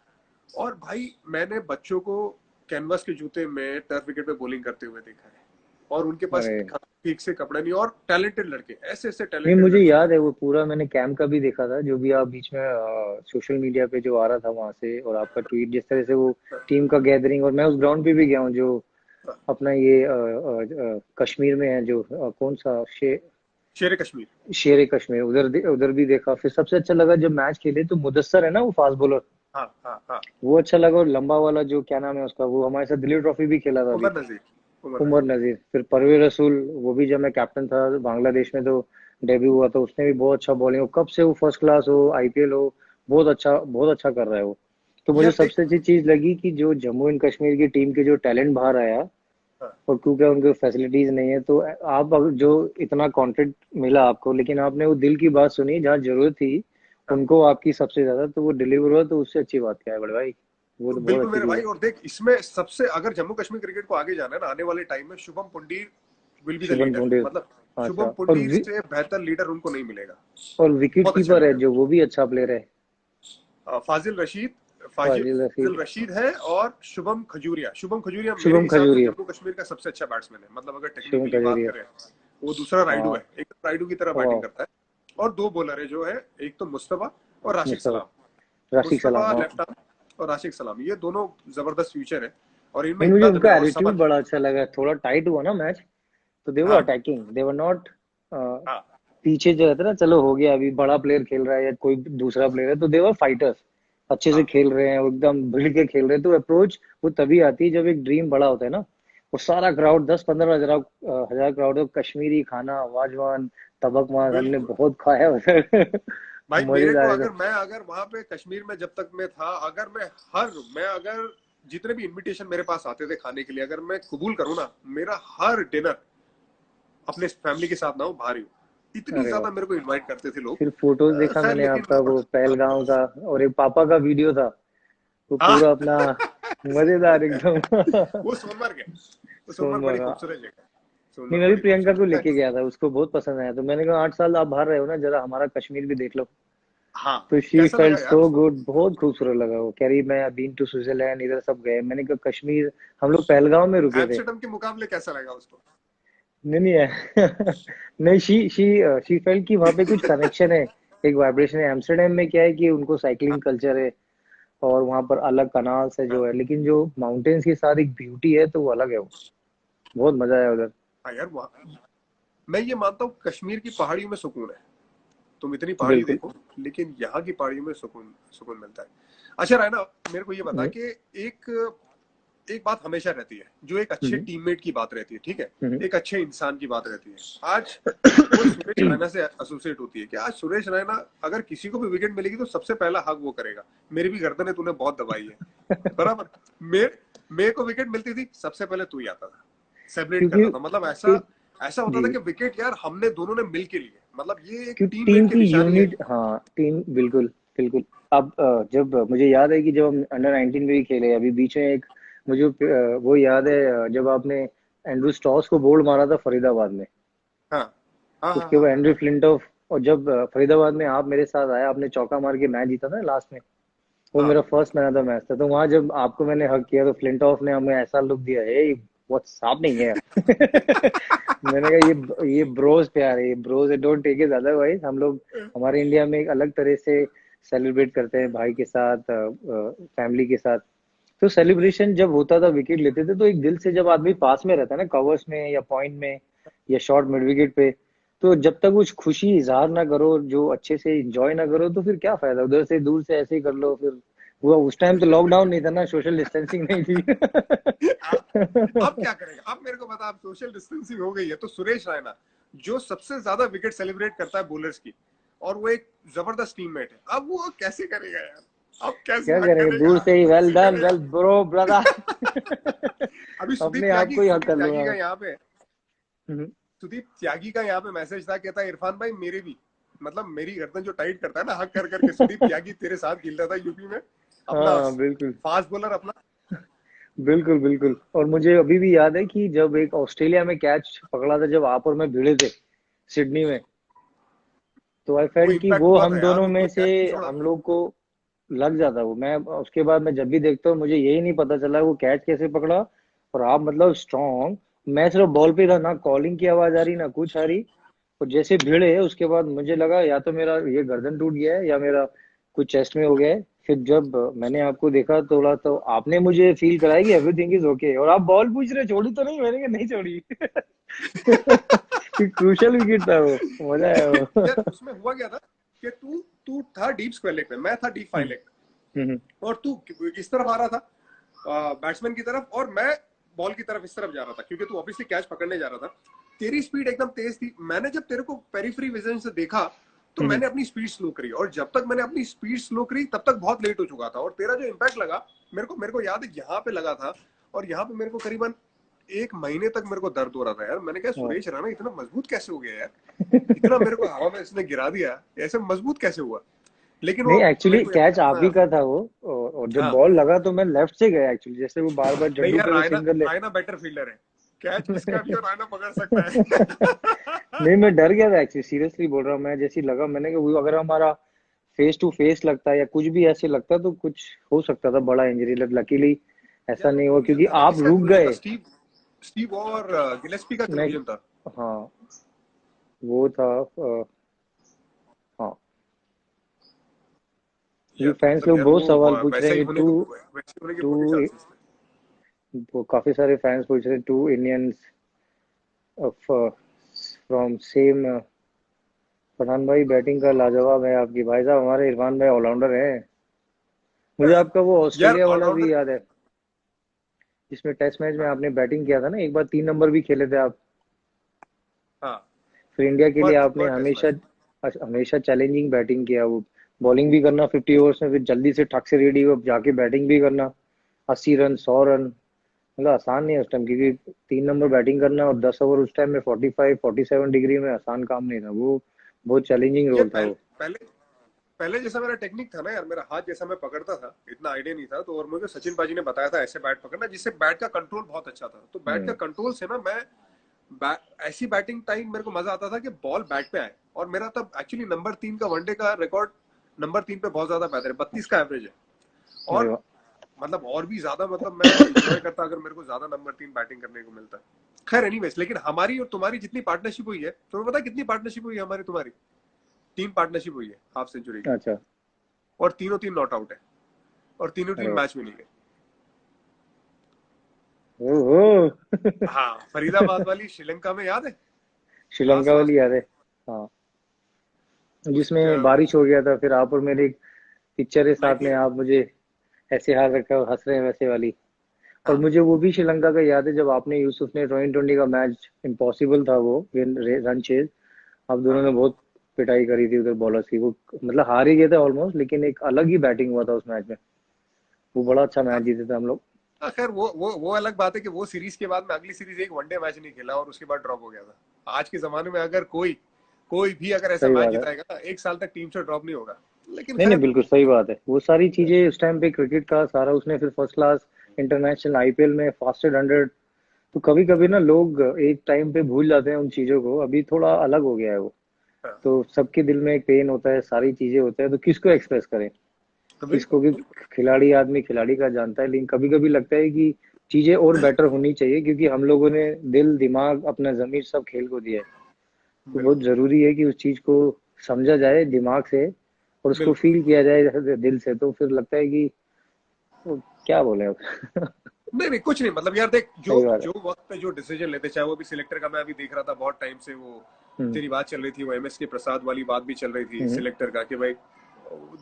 और भाई, मैंने बच्चों को कैनवास के जूते में टर्फ विकेट पे बॉलिंग करते हुए देखा है, और उनके पास अरे ठीक से कपड़ा नहीं, और टैलेंटेड लड़के, ऐसे ऐसे नहीं, टैलेंटेड मुझे लड़के। याद है वो पूरा, मैंने कैंप का भी देखा था, जो भी आप बीच में सोशल मीडिया पे जो आ रहा था वहां से, और आपका ट्वीट, जिस तरह से वो टीम का गैदरिंग, और मैं उस ग्राउंड पे भी गया हूँ जो अपना ये कश्मीर में है, जो कौन सा शेर कश्मीर। शेर कश्मीर, उधर उधर भी देखा। फिर सबसे अच्छा लगा जब मैच खेले तो मुदस्सर है ना वो फास्ट बॉलर, हाँ हाँ हाँ। वो अच्छा लगा। और लंबा वाला जो क्या नाम है उसका, वो हमारे साथ दिलीप ट्रॉफी भी खेला था अभी। उमर नजीर। उमर उमर नजीर। नजीर, फिर परवेज रसूल, वो भी जब मैं कैप्टन था बांग्लादेश में, तो डेब्यू हुआ, तो उसने भी बहुत अच्छा बॉलिंग, कब से वो फर्स्ट क्लास हो, आईपीएल हो, बहुत अच्छा कर रहा है वो। तो मुझे यार देख। सबसे अच्छी चीज लगी कि जो जम्मू एंड कश्मीर की टीम के जो टैलेंट बाहर आया, हाँ और क्योंकि उनके फैसिलिटीज नहीं है, तो आप अब जो इतना कॉन्टेंट मिला आपको, लेकिन आपने वो दिल की बात सुनी जहाँ जरूरत थी हाँ। उनको आपकी सबसे ज्यादा, तो वो डिलीवर हुआ, तो उससे अच्छी बात क्या है बड़े भाई। वो तो बहुत बिल्कुल अच्छी मेरे चीज भाई, है। और देख, इसमें सबसे अगर जम्मू कश्मीर क्रिकेट को आगे जाना है ना, आने वाले टाइम में, Shubham Pundir will be the शुभन लीडर। बुंडे। मतलब अच्छा। शुभम पुंडीर से बेहतर लीडर उनको नहीं मिलेगा। और विकेट बहुत अच्छा कीपर है लीडर। जो, वो भी अच्छा प्लेयर है। फाजिल रशीद। फाजिल रशीद। फाजिल रशीद है, और शुभम खजूरिया मेरे शुभम हिसाब से खजूरिया। जम्मू कश्मीर का सबसे अच्छा बैट्समैन है। मतलब अगर शुभम टेक्निकली बात खजूरिया। करें, वो दूसरा राइडू हाँ। है, एक राइडू की तरह बैटिंग वाह। करता है। और 2 बॉलर है जो है, एक तो मुस्तफा और राशिक मुस्तफा। सलाम। राशिक मुस्तफा सलाम, हाँ। लेफ्ट आर्म, और राशिद सलामी, ये दोनों जबरदस्त फ्यूचर है और इनमें नहीं, मुझे इतना दम उनका है। और एटीट्यूड सबक। बड़ा अच्छा लगा, थोड़ा टाइट हुआ ना मैच, तो दे वर हाँ अटैकिंग, दे वर नॉट हाँ पीछे जो रहता है ना, चलो हो गया अभी बड़ा प्लेयर खेल रहा है या कोई दूसरा प्लेयर है, तो दे वर फाइटर्स, अच्छे से हाँ। खेल रहे हैं, वो एकदम भिड़ के खेल रहे हैं। तो अप्रोच वो तभी आती है जब एक ड्रीम बड़ा होता है ना। वो सारा क्राउड 10-15 हजार हजार क्राउड है, कश्मीरी खाना वाजवान तबक मार हमने बिल्कुल बहुत खाया उधर। भाई, मेरे को मजेदार अगर था। मैं अगर वहां पे कश्मीर में जब तक मैं था, अगर मैं अगर जितने भी इनविटेशन मेरे पास आते थे खाने के लिए, अगर मैं कबूल करूँ ना, मेरा हर डिनर अपने फैमिली के साथ ना हो, बाहर ही हो, इतनी अरे वाह। ज्यादा मेरे को इनवाइट करते थे लोग। फिर फोटोज देखा खैर मैंने लेकिन आपका, वो पहलगांव का, और एक पापा का वीडियो था, वो हाँ पूरा अपना मजेदार एकदम। वो सोनमर्ग है। वो सोनमर्ग बड़ी सोनमर्ग। खूबसूरत जगह है। नहीं, सोनमर्ग मैं भी बड़ी प्रियंका खूबसूरत को जगह लेके है। गया था, उसको बहुत पसंद आया, तो मैंने कहा 8 साल आप बाहर रहे हो ना, जरा हमारा कश्मीर भी देख लो। हाँ। तो शी कैसा फेल्ट लगा यार सो उसको? गुड, बहुत खूबसूरत लगा। वो कह रही मैं बीन टू स्विट्जरलैंड, इधर सब गए। मैंने कहा कश्मीर, हम लोग पहलगांव में रुके थे। एम्स्टर्डम के मुकाबले कैसा लगा उसको? नहीं नहीं है। नहीं, शी फेल्ट कि वहाँ पे कुछ कनेक्शन है, एक वाइब्रेशन है। एम्स्टर्डम में क्या है कि उनको हाँ साइकिलिंग कल्चर है, और वहाँ पर अलग कनाल्स है हाँ जो है, लेकिन जो माउंटेन्स के साथ एक ब्यूटी है तो वो अलग है। वो बहुत मजा आया उधर। हाँ यार, वहाँ मैं ये मानता हूँ कश्मीर की पहाड़ियों में सुकून है। तुम इतनी पहाड़ी बिल्कुल। देखो, लेकिन यहाँ की पहाड़ियों में सुकून सुकून मिलता है। अच्छा रायना, मेरे को ये बता हम्म, कि एक एक बात हमेशा रहती है, जो एक अच्छे हम्म, टीममेट की बात रहती है, ठीक है, हम्म, एक अच्छे इंसान की बात रहती है। आज वो सुरेश रैना से एसोसिएट होती है कि आज सुरेश रैना अगर किसी को भी विकेट मिलेगी तो सबसे पहला हक वो करेगा। मेरी भी गर्दन तूने बहुत दबाई है, बराबर। मेरे मेरे को विकेट मिलती थी, सबसे पहले तू ही आता था, सेलिब्रेट क्योंकि करता था। मतलब ऐसा एक, ऐसा होता था जी, कि विकेट यार हमने दोनों ने मिल के लिए, मतलब ये एक क्यों टीम टीम मेट की की निशानी है। यूनिट, हाँ टीम, बिल्कुल बिल्कुल। अब जब मुझे याद है कि जब हम अंडर 19 में भी खेले अभी बीच में एक, मुझे वो याद है, जब आपने एंड्रू स्टॉस को बोल्ड मारा था फरीदाबाद में, हाँ हाँ हाँ उसके हाँ बाद एंड्रू फ्लिंटॉफ, और जब फरीदाबाद में आप मेरे साथ आए, आपने चौका मार के मैच जीता था ना लास्ट में, वो हाँ। मेरा first man of the match था। तो वहां जब आपको मैंने हक किया तो फ्लिंटॉफ ने हमें ऐसा लुक दिया है, व्हाट्स हैपनिंग है। मैंने कहा ये ब्रोस प्यार है, ये bros, don't take it otherwise. हम लोग हमारे इंडिया में एक अलग तरह से सेलिब्रेट करते हैं भाई के साथ, फैमिली के साथ। तो सेलिब्रेशन जब होता था, विकेट लेते थे, तो एक दिल से, जब आदमी पास में रहता है ना, कवर्स में या पॉइंट में या शॉर्ट मिड विकेट पे, तो जब तक कुछ खुशी इजहार ना करो, जो अच्छे से इंजॉय ना करो, तो फिर क्या फायदा, उधर से दूर से ऐसे ही कर लो फिर। वो उस टाइम तो लॉकडाउन नहीं था ना, सोशल डिस्टेंसिंग नहीं थी। अब क्या करेगा? अब मेरे को बता, अब सोशल डिस्टेंसिंग हो गई है तो सुरेश रैना जो सबसे ज्यादा विकेट सेलिब्रेट करता है बॉलर्स की, और वो एक जबरदस्त टीममेट है, अब वो कैसे करेगा यार? अब कैसे क्या हक करेंगे, दूर करेगा? से ही वेल कैसे डन, वेल करेगा? Bro brother. अभी अपने आप को ही हक कर लूंगा मैं। हम्म। सुदीप त्यागी का यहाँ पे मैसेज था, कहता है इरफान भाई मेरे भी, मतलब मेरी गर्दन जो टाइट करता है ना हक कर करके, सुदीप त्यागी तेरे साथ खेलता था यूपी में, अपना हाँ बिल्कुल, फास्ट बॉलर अपना। बिल्कुल बिल्कुल। और मुझे अभी भी याद है कि जब एक ऑस्ट्रेलिया में कैच पकड़ा था, जब आप और मैं भिड़े थे सिडनी में, तो आई वो फेल्ट कि इम्पैक्ट वो हुआ हम था यार, दोनों में उन्होंने से, कैच नहीं छोड़ा हम था। लोग को लग जाता वो। मैं उसके बाद मैं जब भी देखता हूँ, मुझे यही नहीं पता चला वो कैच कैसे पकड़ा। और आप मतलब स्ट्रॉन्ग, मैं सिर्फ बॉल पे था, ना कॉलिंग की आवाज आ रही ना कुछ आ रही। और जैसे भिड़े उसके बाद मुझे लगा या तो मेरा ये गर्दन टूट गया है या मेरा कुछ चेस्ट में हो गया है। फिर जब मैंने आपको देखा थोड़ा, तो आपने मुझे फील कराया कि एवरीथिंग इज ओके, और आप बॉल पूछ रहे छोड़ी तो नहीं, मैंने कहा नहीं छोड़ी। क्रूशल विकेट था वो, मजा आया वो। यार उसमें हुआ क्या था कि तू तू था डीप स्क्वायर लेग में, मैं था डीप फाइव हम्म, लेग हम्म, में, और तू इस तरफ आ रहा था बैट्समैन की तरफ, और मैं बॉल की तरफ इस तरफ जा रहा था, क्योंकि तू ऑब्वियसली कैच पकड़ने जा रहा था। तेरी स्पीड एकदम तेज थी, मैंने जब तेरे को पेरीफ्री विजन से देखा तो हम्म, मैंने अपनी स्पीड स्लो करी, और जब तक मैंने अपनी स्पीड स्लो करी तब तक बहुत लेट हो चुका था, और तेरा जो इम्पैक्ट लगा, मेरे को याद है यहाँ पे लगा था, और यहाँ पे मेरे को करीबन 1 महीने तक मेरे को दर्द हो रहा था यार। मैंने कहा हाँ। सुरेश राणा इतना मजबूत कैसे हो गया यार, इतना मेरे को हवा में इसने गिरा दिया, ऐसे मजबूत कैसे हुआ? लेकिन वो नहीं, एक्चुअली मेरे को कैच याद आप ही है। का था वो। और जब हाँ बॉल लगा तो मैं लेफ्ट से गया एक्चुअली, जैसे वो बार बार नहीं जड्डू यार, पे वो रायना सिंगल ले। रायना बेटर फील्डर है, कैच किसका भी और रायना पकड़ सकता है। नहीं, मैं डर गया था एक्चुअली, सीरियसली बोल रहा हूँ। मैं जैसे ही लगा, मैंने कहा वो अगर हमारा फेस टू फेस लगता या कुछ भी ऐसे लगता तो कुछ हो सकता था, बड़ा इंजरी। लकीली ऐसा यार वो नहीं हुआ, कन्फ्यूजन क्योंकि था ना, आप किसका रुक कन्फ्यूजन था? गए। स्टीव स्टीव और गिलेस्पी का मैं, कन्फ्यूजन था। हाँ वो था, हाँ। ये फैंस मतलब लोग यार बहुत वो सवाल पूछ रहे वैसा ही हैं कि होने को वैसे ही होने के पूरे टू चांसेस थे। वो काफी सारे फैंस पूछ रहे हैं, two Indians from same. Pathan भाई बैटिंग का लाजवाब है आपकी। भाई साहब हमारे इरफान भाई ऑलराउंडर हैं। मुझे आपका वो यार ऑस्ट्रेलिया वाला ऑलराउंडर। भी याद है, जिसमें टेस्ट मैच में आपने बैटिंग किया था ना, एक बार 3 नंबर भी खेले थे आप। हाँ, फिर इंडिया के लिए आपने फर्स्ट टेस्ट हमेशा मैच। हमेशा चैलेंजिंग बैटिंग किया। वो बॉलिंग भी करना 50 ओवर्स में, फिर जल्दी से ठक से रेडी हो जाके बैटिंग भी करना, 80 रन 100 रन। मतलब आसान नहीं है उस टाइम, क्योंकि 3 नंबर बैटिंग करना और 10 ओवर उस टाइम में 45-47 डिग्री में आसान काम नहीं था वो। बहुत चैलेंजिंग ये रोल था पहले वो। पहले पहले जैसा मेरा टेक्निक था ना यार, मेरा हाथ जैसा मैं पकड़ता था, इतना आइडिया नहीं था, तो और मुझे सचिन पाजी ने बताया था ऐसे बैट पकड़ना, जिससे बैट का कंट्रोल बहुत अच्छा था। तो बैट का हम्म। कंट्रोल से ना मैं ऐसी बैटिंग टाइम मेरे को मजा आता था कि बॉल बैट पे आए। और मेरा तब एक्चुअली नंबर 3 का वनडे का रिकॉर्ड नंबर 3 पे बहुत ज्यादा बेहतर है, 32 का एवरेज है। अरे और वाह। मतलब और भी ज्यादा, मतलब मैं इंजॉय करता अगर मेरे को ज्यादा नंबर 3 बैटिंग करने को मिलता। खैर एनीवेज, लेकिन हमारी और तुम्हारी जितनी पार्टनरशिप हुई है, तुम्हें पता है कितनी पार्टनरशिप हुई है हमारी तुम्हारी? 3 पार्टनरशिप हुई है हाफ सेंचुरी की। अच्छा। और तीनों तीन नॉट आउट है, और तीनों अरे तीन वाह। मैच में नहीं गए। ओहो। हाँ, फरीदाबाद वाली श्रीलंका में याद है, श्रीलंका लास्ट वाली लास्ट में याद है। हाँ, उस जिसमें बारिश हो गया था, फिर आप और मेरे पिक्चर है साथ में, लाइटनिंग। आप मुझे ऐसे हाथ रखा और हंस रहे हैं वैसे वाली। और हाँ मुझे वो भी श्रीलंका का याद है, जब आपने यूसुफ ने 2020 का मैच, इम्पॉसिबल था वो रन चेज। आप दोनों हाँ ने बहुत पिटाई करी थी उधर बॉलर्स की। वो मतलब हार ही गए थे ऑलमोस्ट, लेकिन एक अलग ही बैटिंग हुआ था उस मैच में। वो बड़ा अच्छा मैच हाँ। जीते थे हम लोग। हाँ, खैर वो अलग बात है कि वो सीरीज के बाद में अगली सीरीज एक वनडे मैच नहीं खेला और उसके बाद ड्रॉप हो गया था। आज के जमाने में अगर कोई कोई भी अगर ऐसा सही मैच बात है। जिताएगा ना, 1 साल तक टीम से ड्रॉप नहीं होगा। लेकिन नहीं नहीं, खैर। बिल्कुल सही बात है। वो सारी चीजें उस टाइम पे क्रिकेट का सारा उसने, फिर फर्स्ट क्लास इंटरनेशनल आईपीएल में फास्टेड 100। तो कभी कभी ना लोग एक टाइम पे भूल जाते हैं उन चीजों को। अभी थोड़ा अलग हो गया है वो। हाँ, तो सबके दिल में एक पेन होता है, सारी चीजें होता है, तो किसको एक्सप्रेस करें? तो बिल्कुल किसको भी। बिल्कुल। खिलाड़ी आदमी खिलाड़ी का जानता है, लेकिन कभी कभी लगता है कि चीजें और बेटर होनी चाहिए, क्योंकि हम लोगों ने दिल दिमाग अपना जमीर सब खेल को दिया है। तो बहुत बिल्कुल जरूरी है कि उस चीज को समझा जाए दिमाग से, और उसको बिल्कुल। फील किया जाए दिल से। तो फिर लगता है कि वो क्या बोले अब। नहीं नहीं, कुछ नहीं, मतलब यार देख, जो सही बात है। जो वक्त पे जो डिसीजन लेते, चाहे वो भी सिलेक्टर का, मैं अभी देख रहा था बहुत टाइम से वो हम्म। तेरी बात चल रही थी, वो एमएस के प्रसाद वाली बात भी चल रही थी हम्म। सिलेक्टर का, कि भाई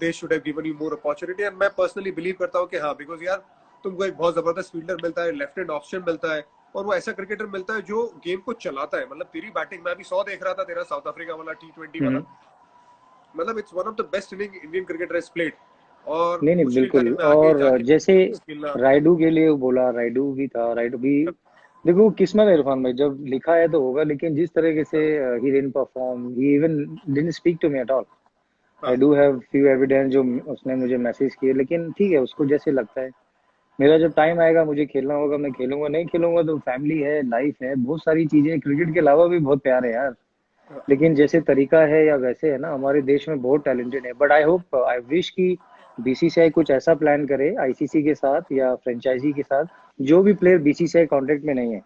they should have given you more opportunity. And मैं पर्सनली बिलीव करता हूँ कि हाँ, बिकॉज यार तुमको एक बहुत जबरदस्त फील्डर मिलता है, लेफ्ट हैंड ऑप्शन मिलता है, और वो ऐसा क्रिकेटर मिलता है जो गेम को चलाता है। मतलब तेरी बैटिंग, मैं अभी 100 देख रहा था तेरा साउथ अफ्रीका वाला T20 वाला, हम्म। मतलब it's one of the best inning Indian cricketer has played. और नहीं नहीं, मुश्किल बिल्कुल। टाइम में आके और जाके जैसे खेलना। राइडू के लिए बोला, राइडू भी था, राइडू भी। देखो किस्मत है इरफान भाई, जब लिखा है तो होगा। लेकिन जिस तरीके से he didn't perform, he even didn't speak to me at all. I हाँ डू हैव फ्यू एविडेंस जो उसने मुझे मैसेज किए, लेकिन ठीक है, उसको जैसे लगता है। मेरा जब टाइम आएगा, मुझे खेलना होगा, मैं खेलूंगा। नहीं खेलूंगा तो फैमिली है, लाइफ है, बहुत सारी चीजें क्रिकेट के अलावा भी बहुत प्यार है यार। लेकिन जैसे तरीका है या वैसे है ना, हमारे देश में बहुत टैलेंटेड है। But I hope, I wish कि बीसीसीआई कुछ ऐसा प्लान करे आईसीसी के साथ या फ्रेंचाइजी के साथ, जो भी प्लेयर बीसीसीआई कॉन्ट्रैक्ट में नहीं है,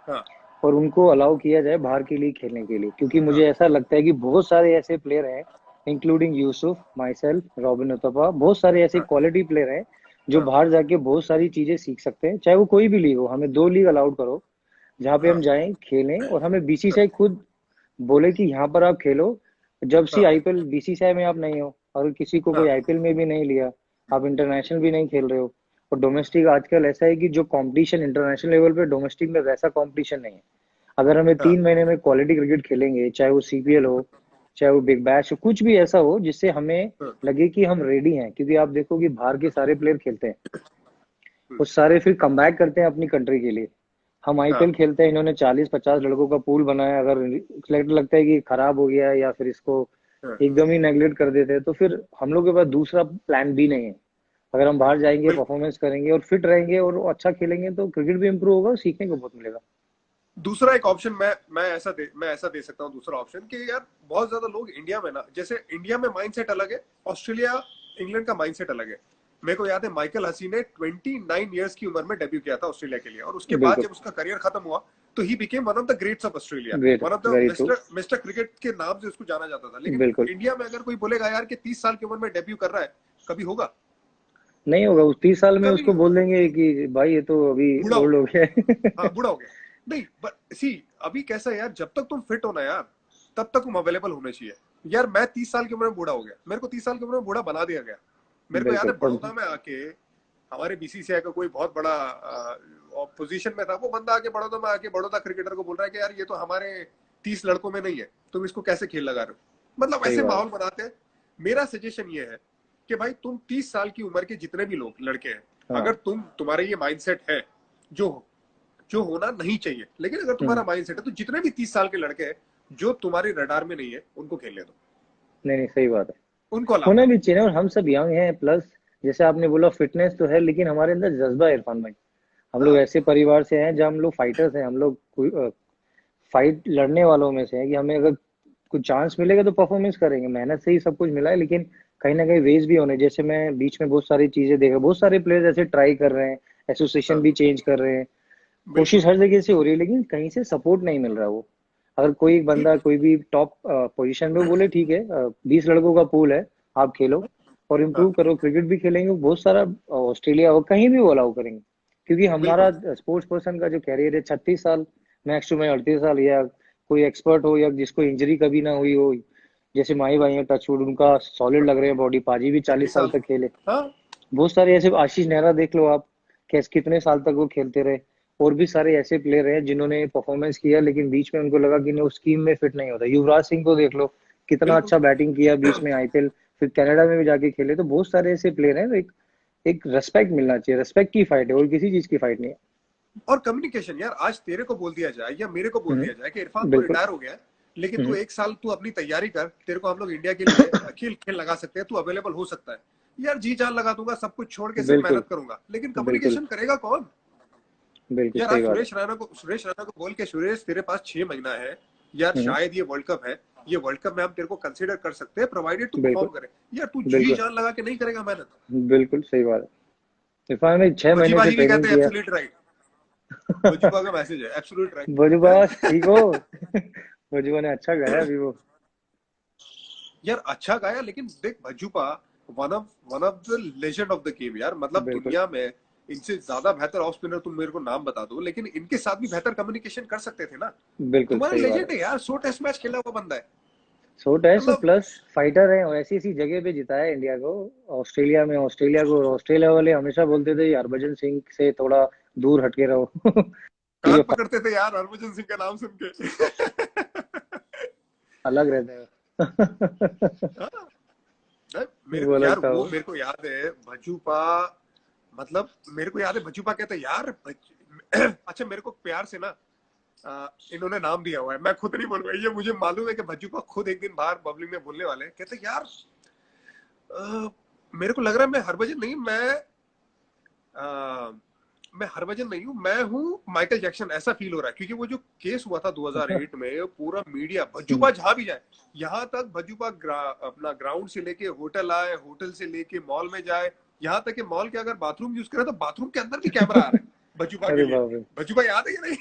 हाँ और उनको अलाउ किया जाए बाहर के लिए खेलने के लिए। क्योंकि हाँ मुझे ऐसा लगता है कि बहुत सारे ऐसे प्लेयर हैं, including Yusuf, my self, robin Uthappa, बहुत सारे ऐसे हाँ क्वालिटी प्लेयर हैं जो हाँ बाहर जाके बहुत सारी चीजें सीख सकते हैं। चाहे वो कोई भी लीग हो, हमें 2 लीग अलाउड करो जहाँ पे हम हाँ जाएं खेलें, और हमें हाँ बीसीसीआई खुद बोले कि यहाँ पर आप खेलो। जब से हाँ आईपीएल बीसीसीआई में आप नहीं हो, अगर किसी को कोई हाँ आईपीएल में भी नहीं लिया, आप इंटरनेशनल भी नहीं खेल रहे हो, और डोमेस्टिक आजकल ऐसा है कि जो कंपटीशन इंटरनेशनल लेवल पे डोमेस्टिक में वैसा कंपटीशन नहीं है। अगर हमें हाँ 3 महीने में क्वालिटी क्रिकेट खेलेंगे, चाहे वो सीपीएल हो, चाहे वो बिग बैश हो, कुछ भी ऐसा हो जिससे हमें हाँ, लगे कि हम रेडी हैं। क्योंकि आप देखो कि बाहर के सारे प्लेयर खेलते हैं, हम्म, वो सारे फिर कमबैक करते हैं अपनी कंट्री के लिए। हम हाँ। आईपीएल खेलते हैं, इन्होंने 40-50 लड़कों का पूल बनाया, अगर सिलेक्ट लगता है कि खराब हो गया है या फिर इसको हाँ, एकदम ही नेगलेक्ट कर देते हैं, तो फिर हम लोग के पास दूसरा प्लान भी नहीं है। अगर हम बाहर जाएंगे, बिल्कुल। परफॉर्मेंस करेंगे और फिट रहेंगे और अच्छा खेलेंगे, तो क्रिकेट भी इंप्रूव होगा और सीखने को बहुत मिलेगा। दूसरा एक ऑप्शन मैं ऐसा दे सकता हूँ, दूसरा ऑप्शन कि यार बहुत ज्यादा लोग इंडिया में ना, जैसे इंडिया में माइंडसेट अलग है, ऑस्ट्रेलिया इंग्लैंड का माइंडसेट अलग है। मेरे को याद है माइकल हसी ने 29 ईयर्स की उम्र में डेब्यू किया था ऑस्ट्रेलिया के लिए, और उसके बाद बिल्कुल। जब उसका करियर खत्म हुआ तो he became one of the greats of Australia, great. One of the very true. Mister mister cricket के नाम से उसको जाना जाता था। लेकिन बिल्कुल। इंडिया में अगर कोई बोलेगा यार कि 30 साल की उम्र में डेब्यू कर रहा है, कभी होगा? नहीं होगा। उस 30 साल में कभी नहीं उसको होगा। बोल देंगे कि भाई ये तो अभी बूढ़ा हो ओल्ड गया। हो गया है। हाँ, बूढ़ा हो गया। नहीं, बट सी, अभी कैसा है यार, जब तक तुम फिट हो ना यार, तब तक तुम अवेलेबल होने चाहिए। यार मैं 30 साल की उम्र में बूढ़ा हो गया, मेरे को 30 साल की उम्र में बूढ़ा बना दिया गया। मेरे को याद बिल्कुल। है और बड़ौदा में आके, हमारे बीसीसीआई का कोई बहुत बड़ा पोजीशन में था, वो बंदा आके बड़ौदा में आके बड़ौदा क्रिकेटर को बोल रहा है कि यार ये तो हमारे 30 लड़कों में नहीं है, तुम इसको कैसे खेल लगा रहे हो, मतलब सही ऐसे बात माहौल बनाते हैं। मेरा सजेशन ये है कि भाई तुम 30 साल की उम्र के जितने भी लोग लड़के हैं, है। हाँ। अगर तुम्हारे ये माइंडसेट है, जो जो होना नहीं चाहिए, लेकिन अगर हम्म। तुम्हारा माइंडसेट है, तो जितने भी 30 साल के लड़के हैं जो तुम्हारे रडार में नहीं है, उनको खेलने दो, नहीं नहीं, सही बात है। उनको अलाउ होना करो। भी चाहिए ना। और हम सब यंग हैं, प्लस जैसे आपने बोला फिटनेस तो है, लेकिन हमारे अंदर जज्बा है इरफान भाई। हम लोग हाँ, ऐसे परिवार से हैं जहाँ हम लोग फाइटर्स हैं। हम लोग फाइट लड़ने वालों में से हैं कि हमें अगर कुछ चांस मिलेगा तो परफॉर्मेंस करेंगे। मेहनत से ही सब कुछ मिला है, लेकिन कहीं ना कहीं वेज भी होने। जैसे मैं बीच में बहुत सारी चीजें देखा, बहुत सारे प्लेयर्स ऐसे ट्राई कर रहे हैं, एसोसिएशन हाँ, भी चेंज कर रहे हैं, बिल्कुल, कोशिश हर जगह से हो रही है, लेकिन कहीं से सपोर्ट नहीं मिल रहा। वो अगर कोई एक बंदा बिल्कुल। कोई भी टॉप पोजीशन में, वो बोले ठीक है 20 लड़कों का पूल है, आप खेलो और इम्प्रूव हाँ, करो, क्रिकेट भी खेलेंगे बहुत सारा, ऑस्ट्रेलिया हो कहीं भी वो अलाउ करेंगे। क्योंकि हमारा बिल्कुल, स्पोर्ट्स पर्सन का जो कैरियर है 36 साल, मैक्स टू मैक्स 38 साल, या कोई एक्सपर्ट हो या जिसको इंजरी कभी ना हुई हो, जैसे माही भाई हैं टचवुड, उनका सॉलिड लग रहे हैं बॉडी, पाजी भी 40 साल 40 साल। तक खेले। हाँ, बहुत सारे ऐसे, आशीष नेहरा देख लो आप, कैसे कितने साल तक वो खेलते रहे। और भी सारे ऐसे प्लेयर हैं जिन्होंने परफॉर्मेंस किया, लेकिन बीच में उनको लगा कि नहीं, उस टीम में फिट नहीं होता। युवराज सिंह को देख लो, कितना बिल्कुल। अच्छा बैटिंग किया बीच में आईपीएल, फिर कनाडा में भी जाके खेले। तो बहुत सारे ऐसे प्लेयर हैं। एक एक रेस्पेक्ट मिलना चाहिए। रेस्पेक्ट की फाइट है और किसी चीज की फाइट नहीं है। और कम्युनिकेशन यार, आज तेरे को बोल दिया जाए या मेरे को बोल दिया जाए कि इरफान तू बिल्कुल। रिटायर हो गया है, लेकिन तू हम्म, 1 साल तू अपनी तैयारी कर, तेरे को हम लोग इंडिया के लिए खेल खेल लगा सकते हैं, तू अवेलेबल हो सकता है। यार जी जान लगा दूंगा, सब कुछ छोड़ के सिर्फ बिल्कुल। मेहनत करूंगा, लेकिन बिल्कुल। कम्युनिकेशन करेगा कौन? बिल्कुल यार सही आज बात है। सुरेश रैना को बोल के, सुरेश तेरे पास 6 महीना है, यार हम्म, शायद ये वर्ल्ड कप है, ये वर्ल्ड कप में हम तेरे को कंसिडर कर सकते हैं, प्रोवाइडेड तू परफॉर्म बिल्कुल। करे। यार तू जी बिल्कुल। जान लगा के नहीं करेगा मेहनत। बिल्कुल सही बात है। इरफान में 6 महीने से भजीबाजी भी ट्रेनिंग कहते हैं किया। Absolute right. भजूबा का मैसेज है एब्सोल्यूट राइट भोजूबा है। ठीक हो? भोजूबा ने अच्छा गाया अभी वो। यार अच्छा गाया, लेकिन देख भज्जूपा one of the legend of the game यार, मतलब बिल्कुल। दुनिया में इनसे ज्यादा बेहतर ऑफ स्पिनर तुम मेरे को नाम बता दो, लेकिन इनके साथ भी बेहतर कम्युनिकेशन कर सकते थे ना। बिल्कुल तुम्हारा सही बात है। लेजेंड है यार, 100 टेस्ट मैच खेला हुआ बंदा है, छोटा है सो, मतलब। प्लस फाइटर है और ऐसी ऐसी जगह पे जिताया इंडिया को। ऑस्ट्रेलिया में, ऑस्ट्रेलिया को, ऑस्ट्रेलिया वाले हमेशा बोलते थे हरभजन सिंह से थोड़ा दूर हटके रहो। कान क्योंकि पकड़ते थे यार हरभजन सिंह का नाम सुन के। अलग रहता है। हाँ, मेरे वो अलग यार था वो वो। मेरे को याद है भजूपा, मतलब मेरे को याद है भजूपा कहता है यार अच्छा मेरे को प्यार से ना इन्होंने नाम दिया हुआ है, मैं खुद नहीं बोलूंगा, ये मुझे मालूम है कि भज्जूपा खुद एक दिन बाहर पब्लिक में बोलने वाले हैं। कहते यार मेरे को लग रहा है मैं हरभजन नहीं, अ, मैं हरभजन नहीं हूँ, मैं हूँ माइकल जैक्सन, ऐसा फील हो रहा है। क्योंकि वो जो केस हुआ था 2008 में, पूरा मीडिया भज्जूपा जहां भी जाए, यहाँ तक भज्जूपा अपना ग्राउंड से लेके होटल आए, होटल से लेके मॉल में जाए, यहाँ तक कि मॉल के अगर बाथरूम यूज करे तो बाथरूम के अंदर भी कैमरा आ रहा है भज्जूपा के अरे लिए। बाप रे। भज्जूपा याद है या नहीं?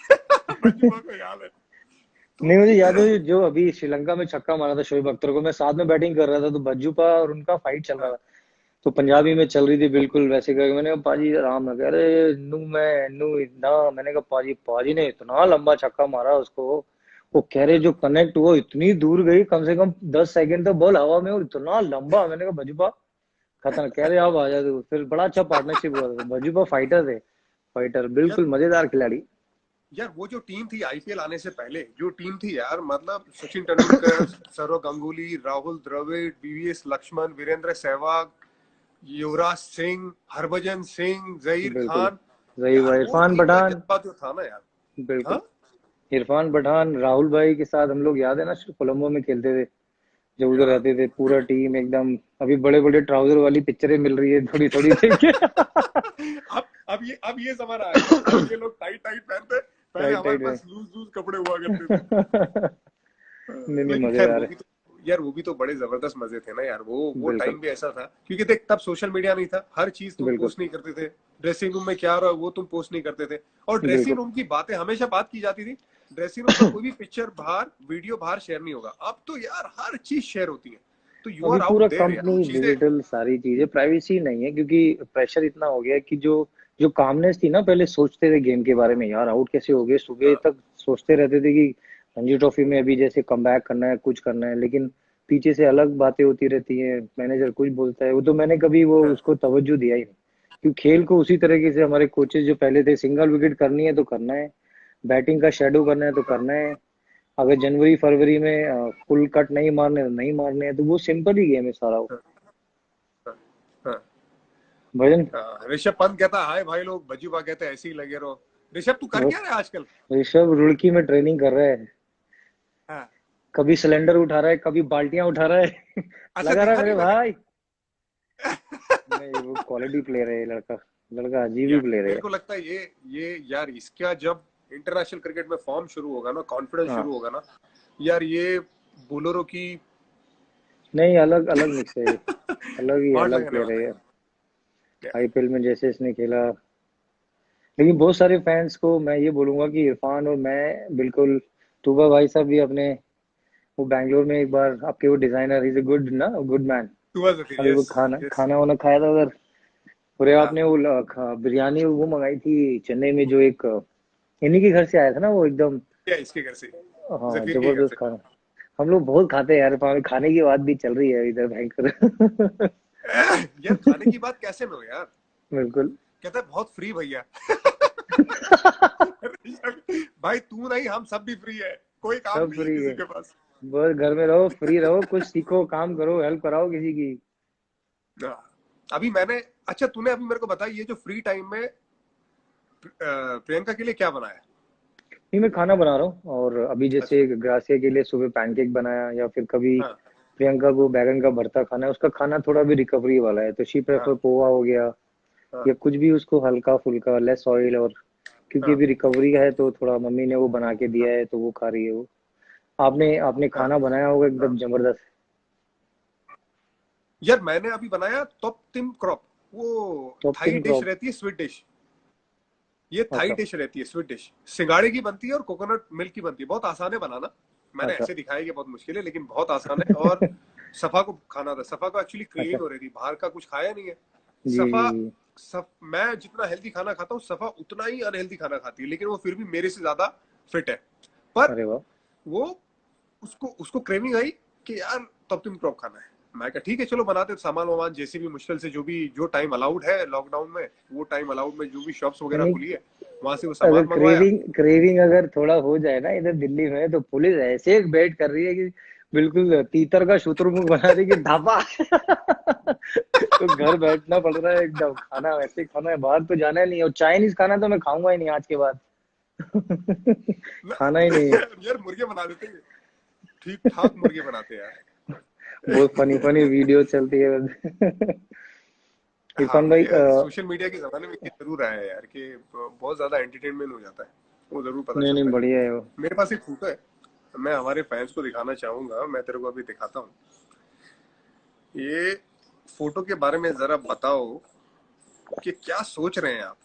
भज्जूपा को याद है नहीं, तो। मुझे याद है जो अभी श्रीलंका में छक्का मारा था शोएब अख्तर को, मैं साथ में बैटिंग कर रहा था, तो भज्जूपा और उनका फाइट चल रहा हाँ, था। तो पंजाबी में चल रही थी बिल्कुल वैसे करके। मैंने कहा पाजी आराम ना, कह रहे नू मैं नू इतना। मैंने कहा पाजी, पाजी ने इतना लंबा छक्का मारा उसको। वो कह रहे जो कनेक्ट हुआ इतनी दूर गई, कम से कम 10 सेकंड तक बॉल हवा में, और इतना लंबा। मैंने कहा भजूबा खतरनाक। कह रहे आप आ जाते हो। फिर बड़ा अच्छा पार्टनरशिप हुआ था। भजूबा फाइटर थे, फाइटर यार बिल्कुल मजेदार खिलाड़ी। यार वो जो टीम थी आईपीएल आने से पहले, जो टीम थी यार, मतलब सचिन तेंदुलकर, सौरव गांगुली, राहुल द्रविड़, वीवीएस लक्ष्मण, वीरेंद्र सहवाग, युवराज सिंह, हरभजन सिंह, जहीर बिल्कुल खान। सही यार बात। वो इरफान टीम का पठान। जज्बा जो था ना यार। बिल्कुल। हाँ, इरफान पठान, राहुल भाई के साथ हम लोग, याद है ना, कोलंबो में खेलते थे जब उधर यार रहते थे, पूरा टीम एकदम। अभी बड़े बड़े ट्राउजर वाली पिक्चरें मिल रही है थोड़ी थोड़ी देख के। अब ये जमाना आ गया, अब ये लोग टाइट टाइट पहनते, पहले टाइट हमारे टाइट में। पास लूज लूज कपड़े हुआ करते थे। नहीं नहीं, लेकिन खैर मजेदार वो है। भी तो, यार वो भी तो बड़े जबरदस्त मजे थे ना यार, वो बिल्कुल। टाइम भी ऐसा था, क्योंकि देख तब सोशल मीडिया नहीं था, हर चीज तुम बिल्कुल। पोस्ट नहीं करते थे। ड्रेसिंग रूम में क्या हो रहा है वो तुम पोस्ट नहीं करते थे, और ड्रेसिंग बिल्कुल। रूम की बातें हमेशा बात की जाती थी। ड्रेसिंग रूम का कोई भी पिक्चर बाहर, वीडियो बाहर शेयर नहीं होगा। अब तो यार हर चीज शेयर होती है। तो यू अभी आर आउट पूरा देयर यार, वो कंपनी चीजें। डिजिटल सारी चीजें, प्राइवेसी नहीं है क्योंकि प्रेशर इतना हो गया है कि जो जो कामनेस थी ना, पहले सोचते थे गेम के बारे में, यार आउट कैसे हो गए, सुबह हाँ, तक सोचते रहते थे कि रणजी ट्रॉफी में अभी जैसे कमबैक करना है, कुछ करना है, लेकिन पीछे से अलग बातें होती रहती हैं, मैनेजर कुछ बोलता है, वो तो मैंने कभी वो हाँ, उसको तवज्जो दिया ही नहीं। क्योंकि खेल को उसी तरीके से हमारे कोचेस जो पहले थे, सिंगल विकेट करनी है तो करना है, बैटिंग का शेडो करना है तो हाँ, करना है, अगर जनवरी फरवरी में फुल कट नहीं मारने तो नहीं मारने हैं, तो वो सिंपल ही गेम है सारा वो। हाँ, हाँ, हाँ, भजन, हाँ। ऋषभ पंत कहता है हाय भाई लोग, भज्जूबा कहते हैं ऐसे ही लगे रहो। ऋषभ तू कर बस क्या रहा है आजकल? ऋषभ रुड़की में ट्रेनिंग कर रहा है, हाँ। कभी सिलेंडर उठा रहा है, कभी बाल्टियां उठा रहा है। अच्छा, लगा रहा है दिखा नहीं मेरे मैंने। भाई। नहीं, वो क्वालिटी प्लेयर है ये लड़का, लड़का अजीब ही यार प्लेयर मेरे है। को लगता है ये यार इसका जब इंटरनेशनल क्रिकेट में फॉर्म शुरू होगा ना, कॉन्फिडेंस हाँ, शुरू होगा ना, यार ये बोलरों की नहीं, अलग अलग मिक्स है ये, अलग ही वाट अलग लगाने प्लेयर है वाला ये। है। आईपीएल में जैसे इसने खेला, लेकिन बहुत सारे फैंस को मैं ये बोलूंगा कि इरफान और मैं बिल्कुल, टूबा भाई साहब भी अपने, वो बैंगलोर में एक बार आपके वो डिजाइनर, इज ए गुड ना, good man, to a thing, अभी वो यस, खाना यस। खाना वाना खाया था उधर। पूरे हाँ, आपने वो बिरयानी वो मंगाई थी चेन्नई में, जो एक इन्हीं के घर से आया था ना वो एकदम। या इसके घर से, हाँ, जफीर के घर जबरदस्त से। खाना। हम लोग बहुत खाते हैं यार, खाने की बात भी चल रही है इधर भयंकर। यार खाने की बात कैसे में हो यार? बिल्कुल। कहता है बहुत फ्री भैया। भाई तू नहीं, हम सब भी फ्री है, कोई काम सब नहीं है फ्री किसी है, के पास। बस घर में रहो, फ्री रहो, कुछ सीखो, काम करो, हेल्प कराओ किसी की। हाँ। अभी मैंने, अच्छा तूने अभी मेरे को बताया ये जो फ्री टाइम में प्रियंका के लिए क्या बनाया? नहीं, मैं खाना बना रहा हूँ, और अभी अच्छा। जैसे ग्रासिया के लिए सुबह पैनकेक बनाया, या फिर कभी हाँ, प्रियंका को बैगन का भरता खाना है, उसका खाना थोड़ा भी रिकवरी वाला है, तो शी हाँ, प्रेफर पोहा हो गया, हाँ, या कुछ भी उसको हल्का फुल्का, लेस ऑयल, और क्योंकि हाँ, अभी रिकवरी का है तो थोड़ा मम्मी ने वो बना के हाँ, दिया है तो वो खा रही है वो। आपने आपने हाँ, खाना बनाया होगा हाँ। एकदम जबरदस्त। यार मैंने अभी बनाया तोप तिम क्रॉप, वो तो थाई पिन डिश क्रॉप। रहती है, स्वीट डिश। ये थाई अच्छा, डिश रहती है, स्वीट डिश, सिंगाड़े की बनती है और कोकोनट मिल्क की बनती है, बहुत आसान है बनाना। मैंने अच्छा। ऐसे दिखाया कि बहुत मुश्किल है, लेकिन बहुत आसान है। और सफा को खाना था, सफा को एक्चुअली अच्छा। क्रेविंग हो रही थी, बाहर का कुछ खाया नहीं है। जी सफा, जी जी। मैं जितना हेल्दी खाना खाता हूँ, सफा उतना ही अनहेल्दी खाना खाती है, लेकिन वो फिर भी मेरे से ज्यादा फिट है। पर अरे वाह। वो, उसको उसको क्रेविंग आई कि यार तब तुम क्रॉप खाना है। मैं कहा ठीक है चलो बनाते, सामान वामान जैसे भी मुश्किल से, जो भी जो टाइम अलाउड है लॉकडाउन में, वो टाइम अलाउड में जो भी शॉप्स वगैरह यानी खुली है, वहां से वो अगर सामान मंगवाया। क्रेविंग क्रेविंग अगर थोड़ा हो जाए ना इधर दिल्ली में, तो पुलिस ऐसे वेट कर रही है कि बिल्कुल तीतर का शुतुरमुर्ग बना रही है कि धापा। तो घर बैठना पड़ रहा है, एकदम खाना वैसे ही खाना है, बाहर तो जाना ही नहीं, और चाइनीज खाना तो मैं खाऊंगा ही नहीं आज के बाद। ना, खाना ही नहीं है। यार मुर्गे बना देते हैं, ठीक ठाक मुर्गे बनाते हैं यार। बहुत फनी फनी वीडियो चलती है। हाँ, इरफान भाई, ये सोशल मीडिया के जमाने में ये जरूर आया है यार कि बहुत ज्यादा एंटरटेनमेंट हो जाता है, वो जरूर पता नहीं नहीं, चलता बढ़िया है वो। है। मेरे पास एक फोटो है, मैं हमारे फैंस को दिखाना चाहूंगा, मैं तेरे को अभी दिखाता हूँ। ये फोटो के बारे में जरा बताओ कि क्या सोच रहे हैं आप?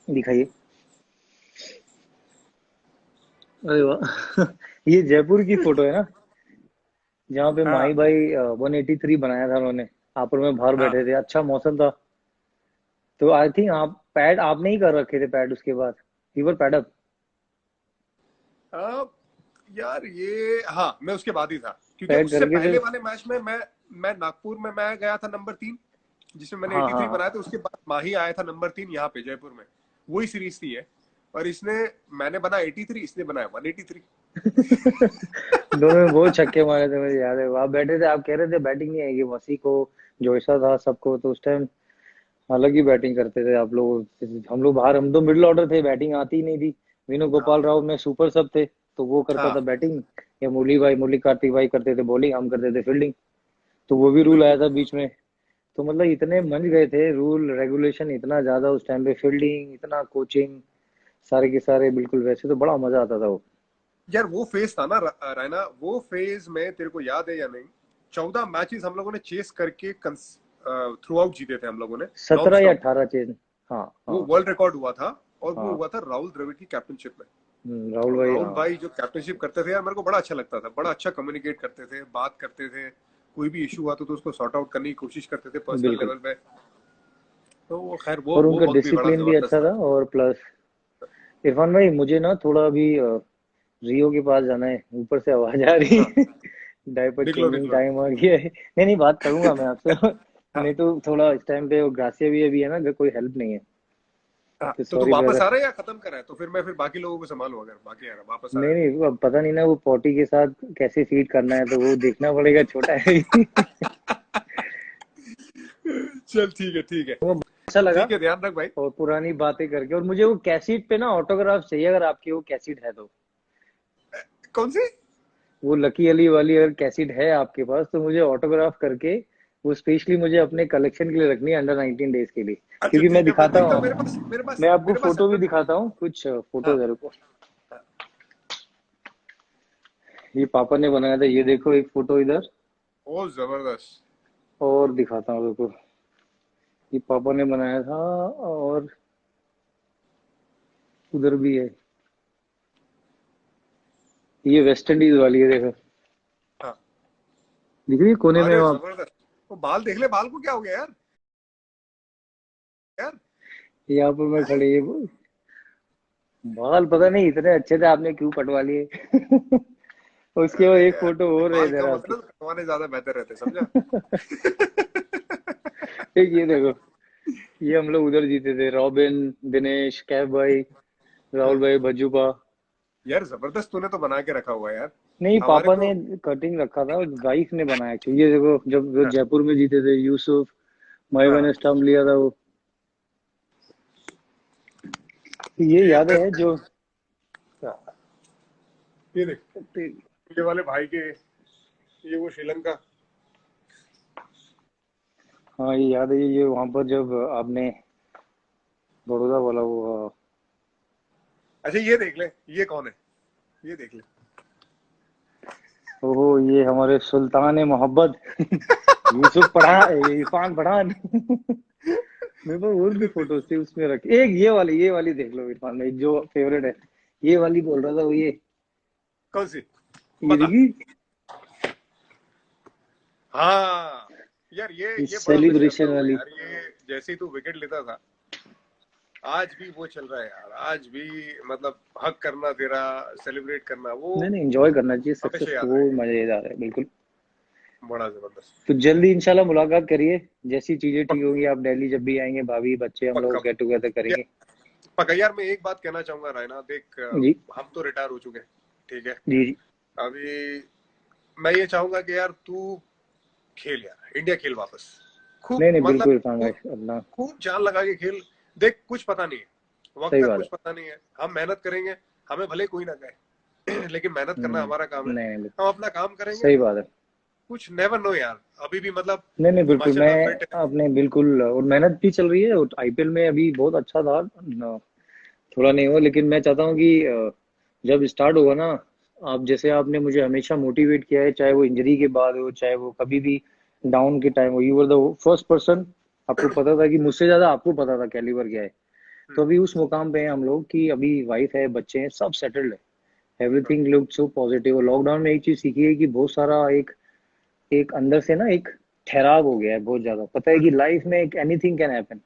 दिखाइए। अरे वाह। ये जयपुर की फोटो है ना, जहाँ पे माही हाँ, भाई 183 बनाया था उन्होंने, हापुड़ में बाहर हाँ। बैठे थे, अच्छा मौसम था। तो आई थिंक आप पैड आपने ही कर रखे थे पैड उसके बाद, फीवर पैड अप। अब यार ये, हाँ मैं उसके बाद ही था, क्योंकि पैड उससे करके पहले फिर। वाले मैच में मैं नागपुर में मैं गया था नंबर 3, जिसमें मैंने हाँ एटी हाँ थ्री हाँ। बनाया था। उसके बाद माही आया था नंबर 3 यहाँ पे जयपुर में, वही सीरीज थी है। और इसने, मैंने बना 83, इसने बनाया 183। दोनों में बहुत छक्के मारे थे, मुझे याद है, आप बैठे थे, आप कह रहे थे बैटिंग नहीं आएगी, वसी को, जोशा था, सबको, तो उस टाइम अलग ही बैटिंग करते थे आप लोग, हम लोग बाहर, हम तो मिडिल ऑर्डर थे, बैटिंग आती ही नहीं थी। विनू गोपाल हाँ, राव में सुपर सब थे, तो वो करता था हाँ, बैटिंग, या मुरली भाई, मुरली कार्तिक भाई करते थे बॉलिंग, हम करते थे फील्डिंग। तो वो भी रूल आया बिल्कुल। था बीच में। तो मतलब इतने मंझ गए थे, रूल रेगुलेशन इतना ज्यादा उस टाइम पे, फील्डिंग इतना, कोचिंग सारे के सारे बिल्कुल वैसे, तो बड़ा मजा आता था वो। यार वो फेज था ना रैना, वो फेज में तेरे को याद है या नहीं, 14 मैचेस हम लोगों ने चेस करके थ्रू आउट जीते थे हम लोगों ने, नॉन 17 या स्टॉप। 18 चेज। हाँ वो हाँ वर्ल्ड रिकॉर्ड हुआ था, और वो हाँ। हुआ था राहुल द्रविड़ की कैप्टनशिप में। राहुल और भाई, राहुल हाँ। भाई जो कैप्टनशिप करते थे यार, मेरे को बड़ा अच्छा लगता था, बड़ा अच्छा कम्युनिकेट करते थे, बात करते थे, कोई भी इशू आता तो उसको सॉर्ट आउट करने की कोशिश करते थे पर्सनल बिल्कुल। लेवल पे। तो वो खैर और वो उनका वक्त भी बड़ा डिसिप्लिन भी जबरदस्त अच्छा था। था। और प्लस इरफान भाई, मुझे ना थोड़ा अभी रियो के पास जाना है, ऊपर से आवाज आ रही हाँ, है। डायपर निकलो चेंजिंग निकलो। टाइम आ गया है। नहीं नहीं, बात करूंगा मैं आपसे। हाँ नहीं तो थोड़ा इस टाइम पे वो ग्रासिया भी अभी है ना, अगर कोई हेल्प नहीं है। हाँ, तो तो तू सॉरी वापस आ ब्रदर। रहा है या खत्म करा है? तो फिर मैं फिर बाकी लोगों को संभालू, अगर बाकी आ रहा वापस नहीं आया तो। नहीं, अब पता नहीं ना वो पॉटी के साथ कैसे फीड करना है, तो वो देखना पड़ेगा, छोटा है। चल ठीक है ठीक है। वो अच्छा लगा। ठीक है, ध्यान रख भाई। और पुरानी बातें करके, और मुझे वो कैसेट पे ना ऑटोग्राफ चाहिए, अगर आपकी वो कैसेट है तो। कौन सी? वो लकी अली वाली अगर कैसेट है आपके पास, तो मुझे ऑटोग्राफ करके वो स्पेशली मुझे अपने कलेक्शन के लिए रखनी है, अंडर 19 डेज के लिए। अच्छा क्योंकि मैं ठीक है, मैं दिखाता देखता हूँ, हूँ, मैं आपको मेरे पास फोटो भी है। दिखाता हूँ, कुछ फोटो हाँ इधर को। ये पापा ने बनाया था, ये देखो एक फोटो इधर। ओ जबरदस्त। और दिखाता हूँ देखो, ये पापा ने बनाया था। और उधर भी है, ये वेस्ट इंडीज वाली है, देखो। हाँ, दिख रही है कोने में अरे वो आप। जबरदस्त। वो बाल देख ले, बाल को क्या हो गया यार? यार यहाँ पर मैं हैं? खड़ी है। बाल पता नहीं इतने अच्छे थे, आपने क्यों कटवा लिए। उसके बाद अरे एक यार, फोटो जब और है बाल इधर कम होते आपके। ना तो कटवाने ज्यादा बेहतर रहते, समझा? एक ये देखो, ये हम लोग उधर जीते थे, रॉबिन, दिनेश, कैफ भाई, राहुल भाई, भज्जूपा। यार जबरदस्त, तूने तो बना के रखा हुआ है यार। नहीं, हमारे पापा को। ने कटिंग रखा था, वाइफ ने बनाया एक्चुअली। ये देखो, जब वो हाँ जयपुर में जीते थे, यूसुफ माइवा हाँ, ने स्टंप लिया था वो। ये ये यादें मैं हैं जो। ये देख, ये वाले भाई के, ये वो श्रीलंका। हाँ, ये याद है, ये वहां पर जब आपने बड़ौदा वाला वो अच्छा ये देख ले, ये कौन है? ये देख ले। ओहो, ये हमारे सुल्तान मोहब्बत। यूसुफ पठान, इरफान पठान। मेरे पास और ये भी देख देख। फोटोज थे उसमें रखे। एक ये वाली देख लो इरफान भाई, जो फेवरेट है। ये वाली बोल रहा था वो, कौन सी? ये बता। देखी। हाँ यार, ये ये बड़ा मिस करता सेलिब्रेशन हूँ मैं वाली। यार, ये जैसे ही तू विकेट लेता था, आज भी वो चल रहा है यार, आज भी मतलब हक करना, तेरा सेलिब्रेट करना, वो नहीं नहीं, एंजॉय करना चाहिए सक्सेस हमेशा को, याद वो रहेगा। मजेदार है बिल्कुल। बड़ा जबरदस्त। तो जल्दी इंशाल्लाह मुलाकात करिए, जैसी चीजें ठीक पक, होंगी। आप दिल्ली जब भी आएंगे, भाभी बच्चे हम पक्का लोग गेट टुगेदर या, करेंगे। पक्का यार, मैं एक बात कहना चाहूंगा रायना, देख जी हम तो रिटायर हो चुके हैं, ठीक है? जी जी। अभी मैं ये चाहूंगा कि यार तू खेल यार, इंडिया खेल वापस, खूब नहीं नहीं, मतलब बिल्कुल इरफान भाई, खूब, अपना। खूब जान लगा के खेल। देख कुछ पता नहीं है, वक्त सही का बात कुछ है। पता नहीं है, हम मेहनत करेंगे, हमें भले कोई ना कहे, लेकिन मेहनत करना हमारा काम है। नहीं नहीं, हम अपना काम करेंगे। सही बात है। कुछ नेवर नो यार, अभी भी मतलब नहीं नहीं, बिल्कुल। मैं माशाल्लाह फिट है। आपने बिल्कुल, और मेहनत भी चल रही है, और आईपीएल में अभी बहुत अच्छा था थोड़ा नहीं हुआ, लेकिन मैं चाहता हूँ कि जब स्टार्ट होगा ना, आप जैसे आपने मुझे हमेशा मोटिवेट किया है, चाहे वो इंजरी के बाद हो, चाहे वो कभी भी डाउन के टाइम हो, you were the first person. आपको पता था कि मुझसे ज्यादा आपको पता था कैलिबर क्या है। तो हम्म, अभी उस मुकाम पे हैं हम लोग कि अभी वाइफ है, बच्चे हैं, सब सेटल्ड है। Everything look so positive. Lockdown में एक चीज सीखी है कि बहुत सारा एक एक अंदर से ना एक ठहराव हो गया है बहुत ज्यादा। पता है कि लाइफ में एक एनीथिंग कैन हैपन।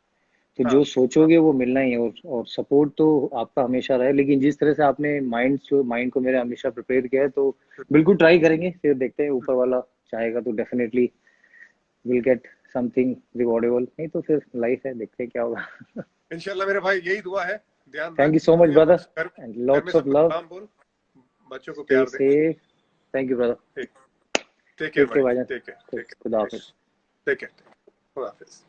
तो हाँ जो सोचोगे वो मिलना ही है। और सपोर्ट तो आपका हमेशा रहे, लेकिन जिस तरह से आपने माइंड को मेरे हमेशा प्रिपेयर किया है, तो बिल्कुल ट्राई करेंगे, फिर देखते हैं, ऊपर वाला चाहेगा तो डेफिनेटली विल गेट समथिंग रिवॉर्डेबल। नहीं तो फिर लाइफ है, देखते हैं क्या होगा। इंशाल्लाह मेरे भाई, यही दुआ है। ध्यान थैंक रख यू सो मच अपने, ब्रदर, घर एंड घर में लॉट्स ऑफ सबको लव। सलाम बोल, बच्चों को स्टे प्यार दे। सेफ। Thank you brother. ठीक, टेक केयर टेक केयर भाई, भाईजान। टेक केयर, टेक खुदा केयर, हाफिज। टेक केयर, खुदा हाफिज।